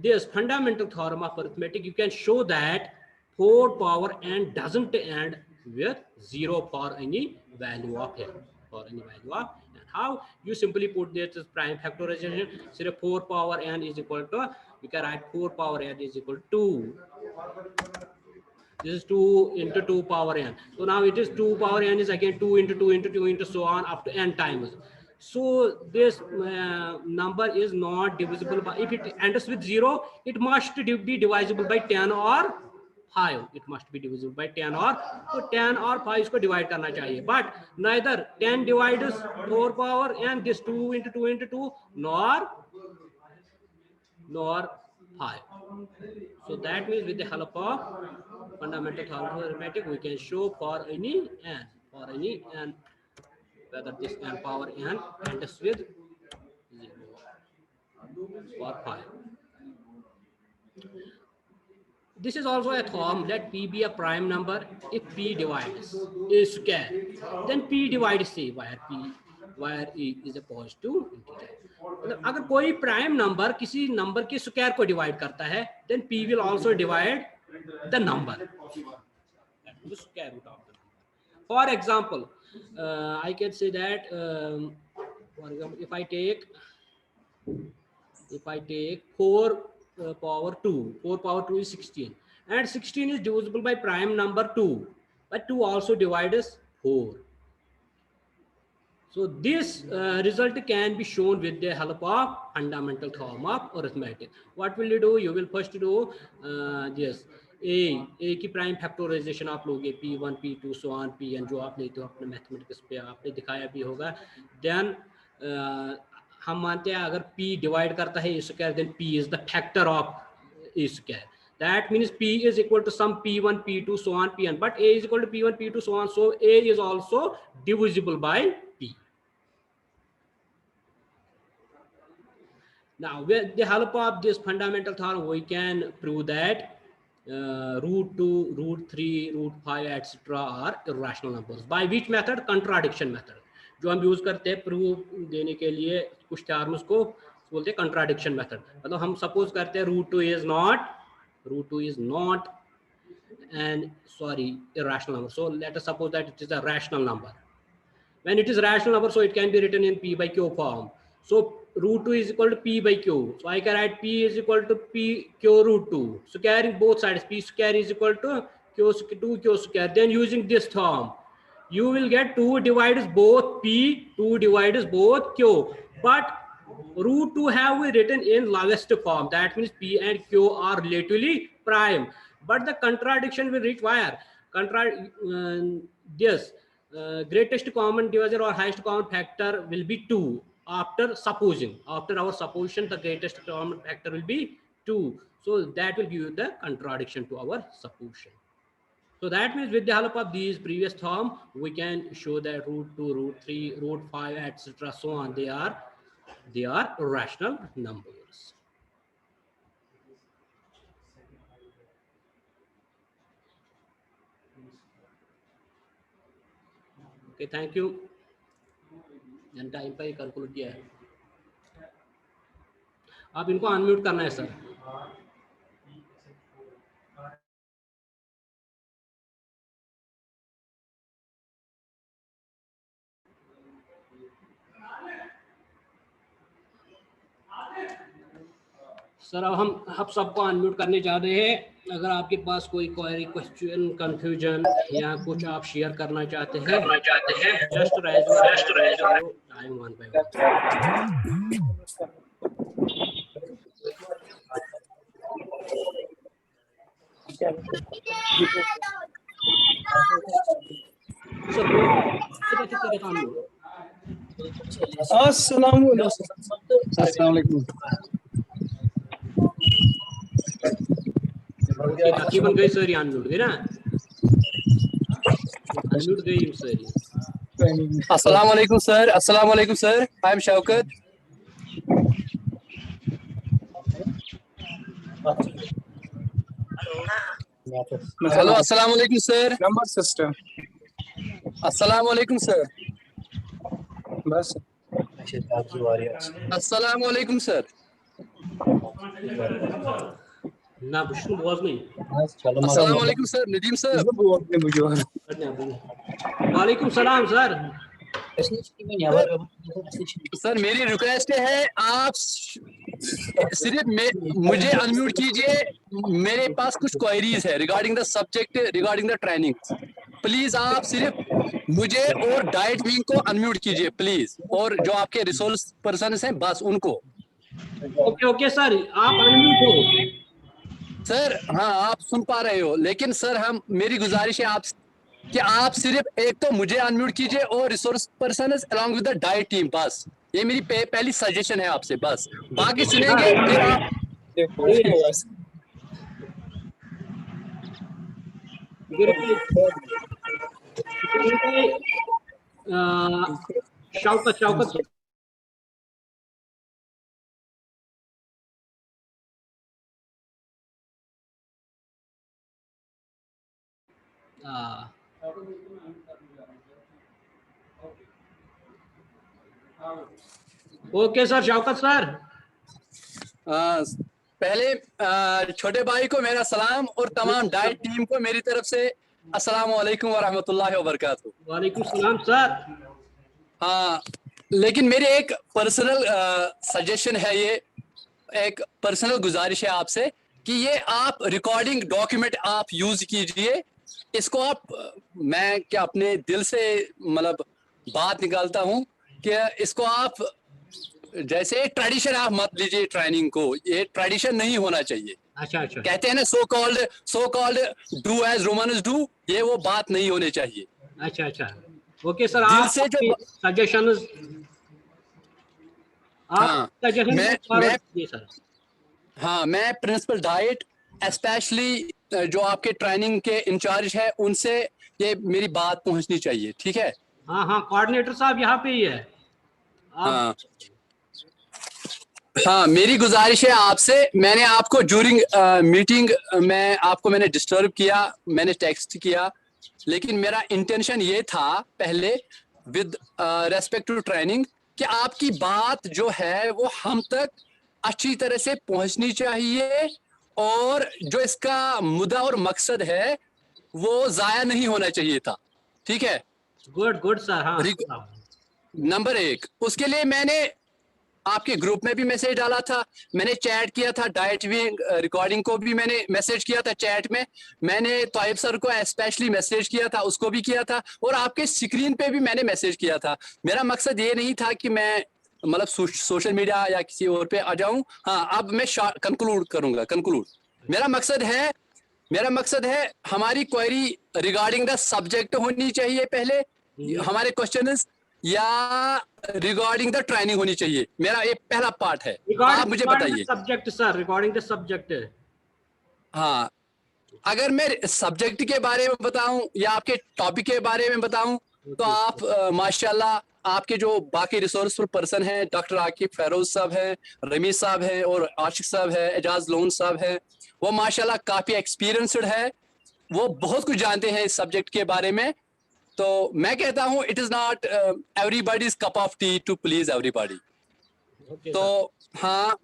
this fundamental theorem of arithmetic you can show that 4 power n doesn't end with 0 for any value of n, for any value of n। How you simply put this as prime factorization, so 4 power n is equal to, you can write 4 power n is equal to 2, this is 2 into 2 power n, so now it is 2 power n is again 2 into 2 into 2 into so on up to n times। So this number is not divisible by, if it ends with 0 it must be divisible by 10 or 5, it must be divisible by 10 or, so 10 or 5 इसको divide करना चाहिए, but neither 10 divides 4 power n, this 2 into 2 into 2, nor 5। So that means with the help of fundamental theorem of arithmetic we can show for any n, whether this n power n ends with 0 or 5। This is also a theorem, let p be a prime number if p divides a square, then p divides c, where e is a positive integer। मतलब अगर कोई prime number किसी number के square को divide करता है then p will also divide the number, the square root of the number। For example I can say that for example if I take 4 power 2, 4 power 2 is 16 and 16 is divisible by prime number 2, but 2 also divides 4। So this result can be shown with the help of fundamental theorem of arithmetic। What will you do? You will first do this a की prime factorisation आप लोगे, p1 p2 so on pn, जो आप लेते हो अपने mathematics पे आपने दिखाया भी होगा। देन हम मानते हैं अगर p डिवाइड करता है a square then p is the factor of a square, that means p is equal to some p1 p2 so on pn, but a is equal to p1 p2 so on, so a is also divisible by p। Now with the help of this fundamental theorem we can prove that root 2, root 3, root 5 etc are irrational numbers। by which method? Contradiction method, जो हम use करते हैं proof देने के लिए कुछ terms को बोलते हैं कंट्राडिक्शन मेथड। मतलब हम सपोज करते हैं root two is not an irrational number, so let us suppose that it is a rational number। when it is rational number so it can be written in p by q form, so root 2 is equal to p by q, so I can write p is equal to p q root 2, so carrying both sides p square is equal to q square, then using this term you will get 2 divides both p, 2 divides both q, but root 2 have we written in lowest form, that means p and q are relatively prime, but the contradiction will require this greatest common divisor or highest common factor will be 2 after our supposition the greatest common factor will be 2, so that will give you the contradiction to our supposition। So that means with the help of these previous term we can show that root 2, root 3, root 5 etc so on they are rational numbers। okay, thank you। Time पर calculate किया है, आप इनको unmute करना है sir. Sir अब हम सबको अनम्यूट करने जा रहे हैं, अगर आपके पास कोई क्वेरी क्वेश्चन कंफ्यूजन या कुछ आप शेयर करना चाहते हैं just rise time one by one. अस्सलाम वालेकुम। तकरीबन गई सर अनम्यूट गई ना। म्यूट गई यम सारी। अस्सलाम वालेकुम सर, अस्सलाम वालेकुम sir, I am Shaukat. Hello, अस्सलाम वालेकुम सर। नंबर सिस्टम अस्सलाम वालेकुम सर। बस अस्सलाम वालेकुम सर। ना बुशनु बोजनी। अस्सलाम वालेकुम सर, नदीम सर। वालेकुम सलाम सर। सर मेरी रिक्वेस्ट है, आप सिर्फ मुझे अनम्यूट कीजिए। मेरे पास कुछ क्वेरीज है regarding the subject, regarding the training. Please आप सिर्फ मुझे और डाइट विंग को अनम्यूट कीजिए प्लीज, और जो आपके रिसोर्स पर्सन हैं बस उनको। ओके ओके सर, आप अनम्यूट हो सर। हाँ, आप सुन पा रहे हो, लेकिन सर मेरी गुजारिश है आप कि आप सिर्फ एक तो मुझे अनम्यूट कीजिए और resource person along with the diet team, बस ये मेरी पहली सजेशन है आपसे। बस बाकी सुनेंगे फिर आप। Shaukat Shaukat okay sir, Shaukat sir. पहले छोटे भाई को मेरा सलाम और तमाम डाइट टीम को मेरी तरफ से अस्सलाम वालेकुम व रहमतुल्लाहि व बरकातहू। वालेकुम सलाम सर। हाँ, लेकिन मेरी एक पर्सनल सजेशन है, ये एक पर्सनल गुजारिश है आपसे कि ये आप रिकॉर्डिंग डॉक्यूमेंट आप यूज कीजिए। इसको आप मैं क्या अपने दिल से मतलब बात निकालता हूँ कि इसको आप जैसे ट्रेडिशन आप मत लीजिए ट्रेनिंग को, ये ट्रेडिशन नहीं होना चाहिए। अच्छा अच्छा, कहते हैं ना so called do as Romans do, ये वो बात नहीं होनी चाहिए। अच्छा अच्छा, ओके सर। दिल आप से जो सजेशन हाँ मैं सर। हाँ, मैं प्रिंसिपल डाइट स्पेशली जो आपके ट्रेनिंग के इंचार्ज है उनसे ये मेरी बात पहुंचनी चाहिए, ठीक है? हाँ हाँ, कोऑर्डिनेटर साहब यहाँ पे ही है। हाँ हाँ, मेरी गुजारिश है आपसे। मैंने आपको ड्यूरिंग मीटिंग मैंने डिस्टर्ब किया, मैंने टेक्स्ट किया, लेकिन मेरा इंटेंशन ये था पहले विद रेस्पेक्ट टू ट्रेनिंग कि आपकी बात जो है वो हम तक अच्छी तरह से पहुंचनी चाहिए, और जो इसका मुद्दा और मकसद है वो जाया नहीं होना चाहिए था, ठीक है? Good good sir. हाँ, नंबर एक, उसके लिए मैंने आपके ग्रुप में भी मैसेज डाला था, मैंने चैट किया था, डाइट विंग रिकॉर्डिंग को भी मैंने मैसेज किया था चैट में, मैंने तोयब सर को स्पेशली मैसेज किया था, उसको भी किया था, और आपके स्क्रीन पे भी मैंने मैसेज किया था। मेरा मकसद ये नहीं था कि मैं मतलब सोशल मीडिया या किसी और पे आ जाऊं। हाँ, अब मैं कंक्लूड करूंगा। मेरा मकसद है हमारी क्वेरी रिगार्डिंग द सब्जेक्ट होनी चाहिए पहले, हमारे क्वेश्चन या रिगार्डिंग द ट्रेनिंग होनी चाहिए। मेरा ये पहला पार्ट है। आप मुझे बताइए subject sir, regarding the subject. हाँ, अगर मैं सब्जेक्ट के बारे में बताऊं या आपके टॉपिक के बारे में बताऊं तो आप माशाल्लाह आपके जो बाकी रिसोर्सफुल पर्सन हैं, डॉक्टर आकिब फेरोज साहब हैं, रमीज साहब हैं और आशिक साहब हैं, एजाज लोन साहब हैं, वो माशाल्लाह काफी एक्सपीरियंसड है, वो बहुत कुछ जानते हैं इस सब्जेक्ट के बारे में। तो मैं कहता हूं it is not everybody's cup of tea to please everybody. तो हाँ,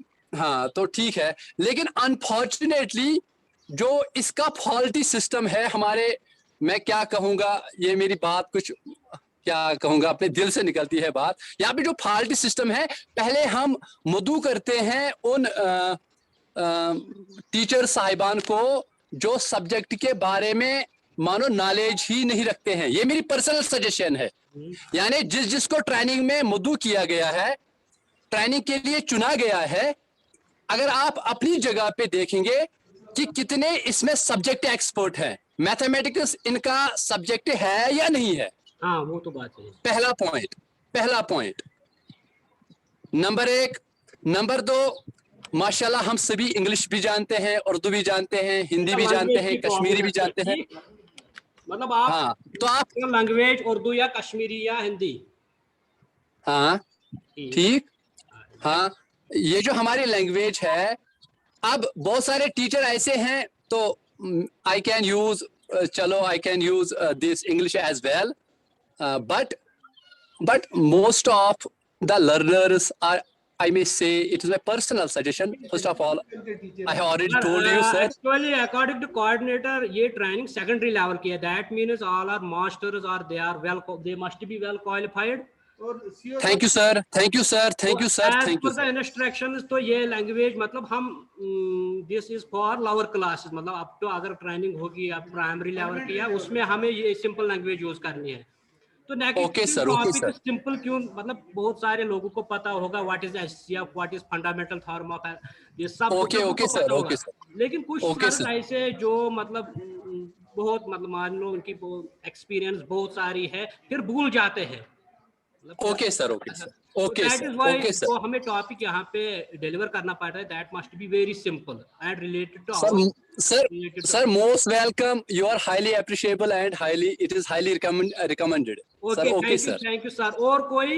तो ठीक है, लेकिन अनफॉर्चुनेटली जो इसका फॉल्टी सिस्टम है हमारे, मैं क्या कहूंगा, ये मेरी बात कुछ क्या कहूंगा, अपने दिल से निकलती है बात। यहाँ पे जो फॉल्टी सिस्टम है, पहले हम मदू करते हैं उन टीचर साहिबान को जो सब्जेक्ट के बारे में मानो नॉलेज ही नहीं रखते हैं। ये मेरी पर्सनल सजेशन है। यानी जिसको ट्रेनिंग में मदू किया गया है, ट्रेनिंग के लिए चुना गया है, अगर आप अपनी जगह पे देखेंगे कि कितने इसमें सब्जेक्ट एक्सपर्ट हैं, मैथमेटिक्स इनका सब्जेक्ट है या नहीं है? हाँ, वो तो बात है। पहला पॉइंट। नंबर एक। नंबर दो, माशाल्लाह हम सभी इंग्लिश भी जानते हैं, उर्दू भी जानते हैं, हिंदी भी जानते हैं, कश्मीरी भी जानते हैं। मतलब आप हाँ तो आप लैंग्वेज उर्दू या कश्मीरी या हिंदी। हाँ ठीक। हाँ ये जो हमारी लैंग्वेज है, अब बहुत सारे टीचर ऐसे हैं तो आई कैन यूज, चलो I can use this English as well, but most of the learners are, I may say, it is my personal suggestion. First of all, I have already told you, sir. Actually, according to coordinator, ये training secondary level की है. That means all our masters are they must be well qualified. Thank you, sir. Thank you, sir. Thank you, sir. As Thank per you, the sir. instructions, तो ये language मतलब हम this is for lower classes, मतलब अब तो अगर training होगी अब primary level की है उसमें हमें ये simple language use करनी है. तो Okay, sir. Okay, sir. Simple क्यों, मतलब बहुत सारे लोगों को पता होगा what is HCF, what is fundamental theorem of, ये सब Okay, okay, sir. Okay, sir. लेकिन कुछ Okay, सर sir. ऐसे जो मतलब बहुत मतलब मान लो उनकी एक्सपीरियंस बहुत सारी है फिर भूल जाते हैं. Okay, sir. Okay, sir. Okay, that sir. Is why Okay, sir. जो हमें टॉपिक यहाँ पे डिलीवर करना पड़ रहा है that must be very simple and related to Sir, most welcome. You are highly appreciable and it is highly recommended. Sir, okay, sir. Thank you sir. और कोई?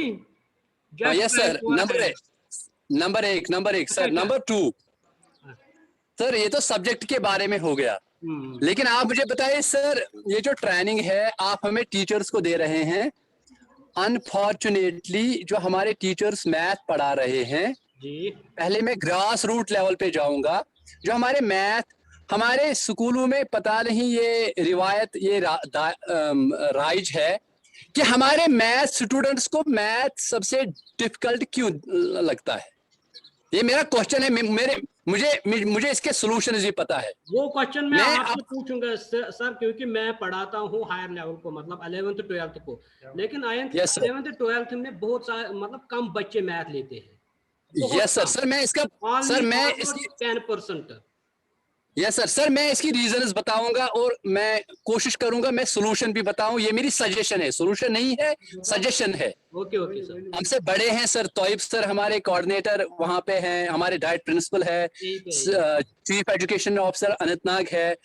Yes, sir. Number एक, sir. Number 2. Sir ये तो subject के बारे में हो गया, लेकिन आप मुझे बताइए सर, ये जो ट्रेनिंग है आप हमें टीचर्स को दे रहे हैं, अनफॉर्चुनेटली जो हमारे टीचर्स मैथ पढ़ा रहे हैं जी, पहले मैं ग्रास रूट लेवल पे जाऊंगा, जो हमारे मैथ हमारे स्कूलों में पता नहीं ये रिवायत ये राइज है कि हमारे मैथ स्टूडेंट्स को मैथ सबसे डिफिकल्ट क्यों लगता है, ये मेरा क्वेश्चन है. मुझे इसके सॉल्यूशन भी पता है. वो क्वेश्चन मैं आपसे पूछूंगा सर क्योंकि मैं पढ़ाता हूँ हायर लेवल को, मतलब 11th 12th को, लेकिन 11th 12th में बहुत सारे मतलब कम बच्चे मैथ लेते हैं. Yes sir. सर मैं इसका सर मैं इसकी 10%. यस सर मैं इसकी रीजंस बताऊंगा और मैं कोशिश करूंगा मैं सॉल्यूशन भी बताऊं. ये मेरी सजेशन है, सॉल्यूशन नहीं है, सजेशन है. Okay sir. हमसे बड़े हैं सर तोइब सर, हमारे कोऑर्डिनेटर वहां पे हैं, हमारे डाइट प्रिंसिपल है, चीफ एजुकेशन ऑफिसर अनंतनाग है,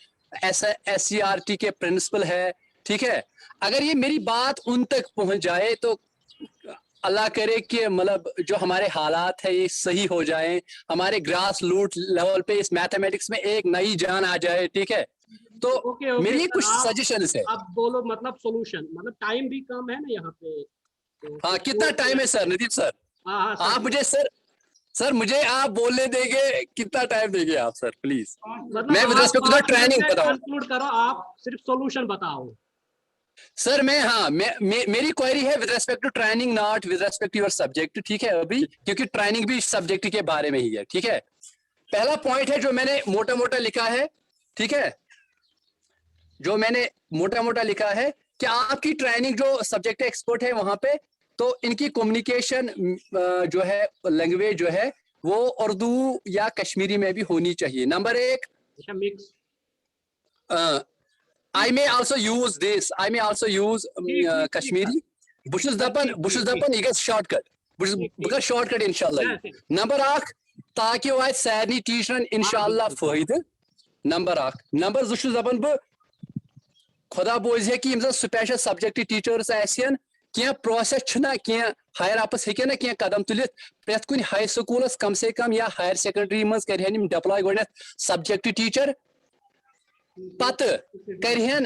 SCRT के प्रिंसिपल है. ठीक है, अगर ये मेरी बात उन तक पहुंच जाए तो अल्लाह करे कि मतलब जो हमारे हालात है ये सही हो जाए, हमारे ग्रास रूट लेवल पे इस मैथमेटिक्स में एक नई जान आ जाए. ठीक है, तो मेरी कुछ सजेशन है. अब बोलो मतलब सॉल्यूशन, मतलब टाइम भी कम है ना यहाँ पे. हाँ कितना टाइम है सर नदीम सर? आप मुझे सर मुझे आप बोलने देंगे, कितना टाइम देंगे आप सर प्लीज? मैं with respect to the training बताऊं. कंक्लूड करो, आप सिर्फ सॉल्यूशन बताओ सर. मेरी क्वेरी है with respect to training, not with respect to your subject. ठीक है, अभी क्योंकि ट्रेनिंग भी सब्जेक्ट के बारे में ही है. ठीक है, पहला पॉइंट है जो मैंने मोटा मोटा लिखा है. ठीक है, जो मैंने मोटा मोटा लिखा है कि आपकी ट्रेनिंग जो सब्जेक्ट एक्सपर्ट है वहां पे, तो इनकी कम्युनिकेशन जो है लैंग्वेज जो है वो उर्दू या कश्मीरी में भी होनी चाहिए. Number 1, mix. I may also use this. I may also use Kashmiri. Bushes dapan, you get shortcut. Because shortcut inshallah. Number 8, ताकि वो आज सारी टीचरन इंशाल्लाह फायदे. Number 8. Number bushes dapan bu खुदा बोझ है कि इम स्पेशल सब्जेक्ट टीचर्स आसन क्या प्रोसेस छना क्या हायर अपस हेके ना क्या कदम तुलित प्रेत कुन हाई स्कूलस कम से कम या हायर सेकेंडरी मज करहन डिप्लॉय गोडनेथ सब्जेक्ट टीचर, पत करहन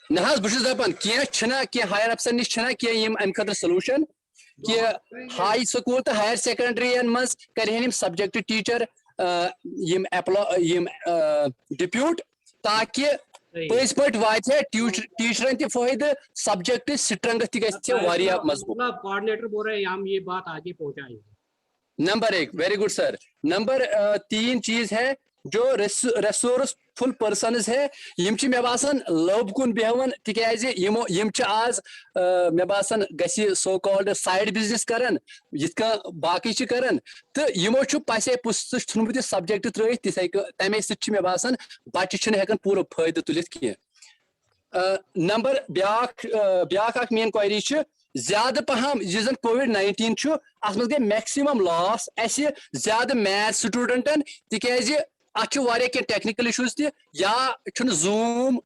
ना बहुत दपान क्या क्या हायर अफसर निश क्या अम खतर सॉल्यूशन कि हाई स्कूल तो हायर सेकेंडरी मज करहन सब्जेक्ट टीचर डिप्यूट, ताकि पज पे वाते टीचरन त फायदे, सब्जेक्ट स्ट्रेंथ त मजबूत. कोऑर्डिनेटर बोल रहे हैं हम ये बात आगे पहुंचाएंगे. Number 1, very good sir. Number 3 चीज है जो रिसोर्सफुल पर्सनस है, यम मे बासान लब कुन बेहवन तिकाज यम आज मे बासान गसी सो कॉल्ड साइड बिजनेस करन यिथ बाकी करन, तो यमो पसे पुस थुनमुत सब्जेक्ट त्रवित तिथे तमे सत मे बासान बच्चे हेकन पूरा फायदे तुलित कह. नंबर ब्याक मेन क्वेरी ज्यादा पहम यह जन कोविड-19 अत मज गई मैक्सिमम लॉस ज्यादा मैथ स्टूडेंटन तिकाज अ टेक्निकल इश्यूज तह या जूम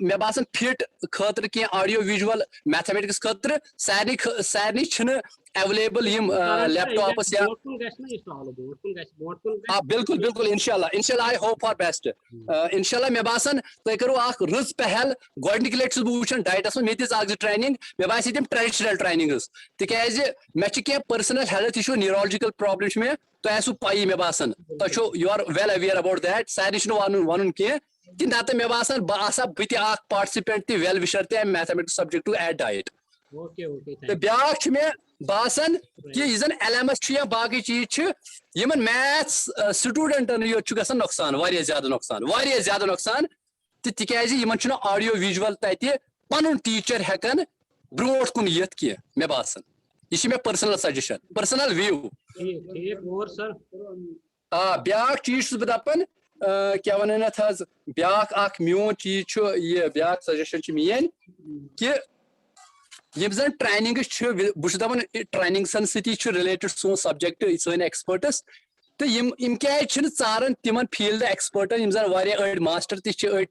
मे बासन फिट खतर कह ऑडियो विजुअल मैथमेटिक्स खतर सारे अवेलेबल लैपटॉप्स या बिल्कुल बिल्कुल इंशाल्लाह आई होप फॉर बेस्ट इंशाल्लाह मे बासन तुम करो रज पहल गोडनिक लट बह वुचान डाइटस मे दिज ट्रेनिंग मे बासी तम ट्रेडिशनल ट्रेनिंग्स तिकाज मे कह personal health issue neurological problem मे तुम आसो पई मे बासन तुम you are well aware about that सारे वन कह कि नत मे बासन बह पार्टिसिपेंट वेल विशर तह मैथमेटिक्स सब्जेक्ट एट डाइट तो ब्या मे बासन कि यह जन LMS या बाकी चीज यमन मैथ्स स्टूडेंटन योत नुकसान ज्यादा नुकसान तिकाज यमन ऑडियो विजुअल तत पन टीचर हेकन ब्रोट कुन यिथ कह मे बासन यह मे पर्सनल सजेशन पर्सनल व्यू ब्या चीज बह दपन क्या वन अथ ब्या मोन चीज यह ब्या सजेशन मेन कि यम जन ट्रेनिंग बह दपान ट्रेनिंगसन सती रिलेटेड सोन सब्जेक्ट सन एक्सपर्टस तो यम क्या चारान तिमन फील्ड एक्सपर्टन यम जन अड़ मास्टर तड़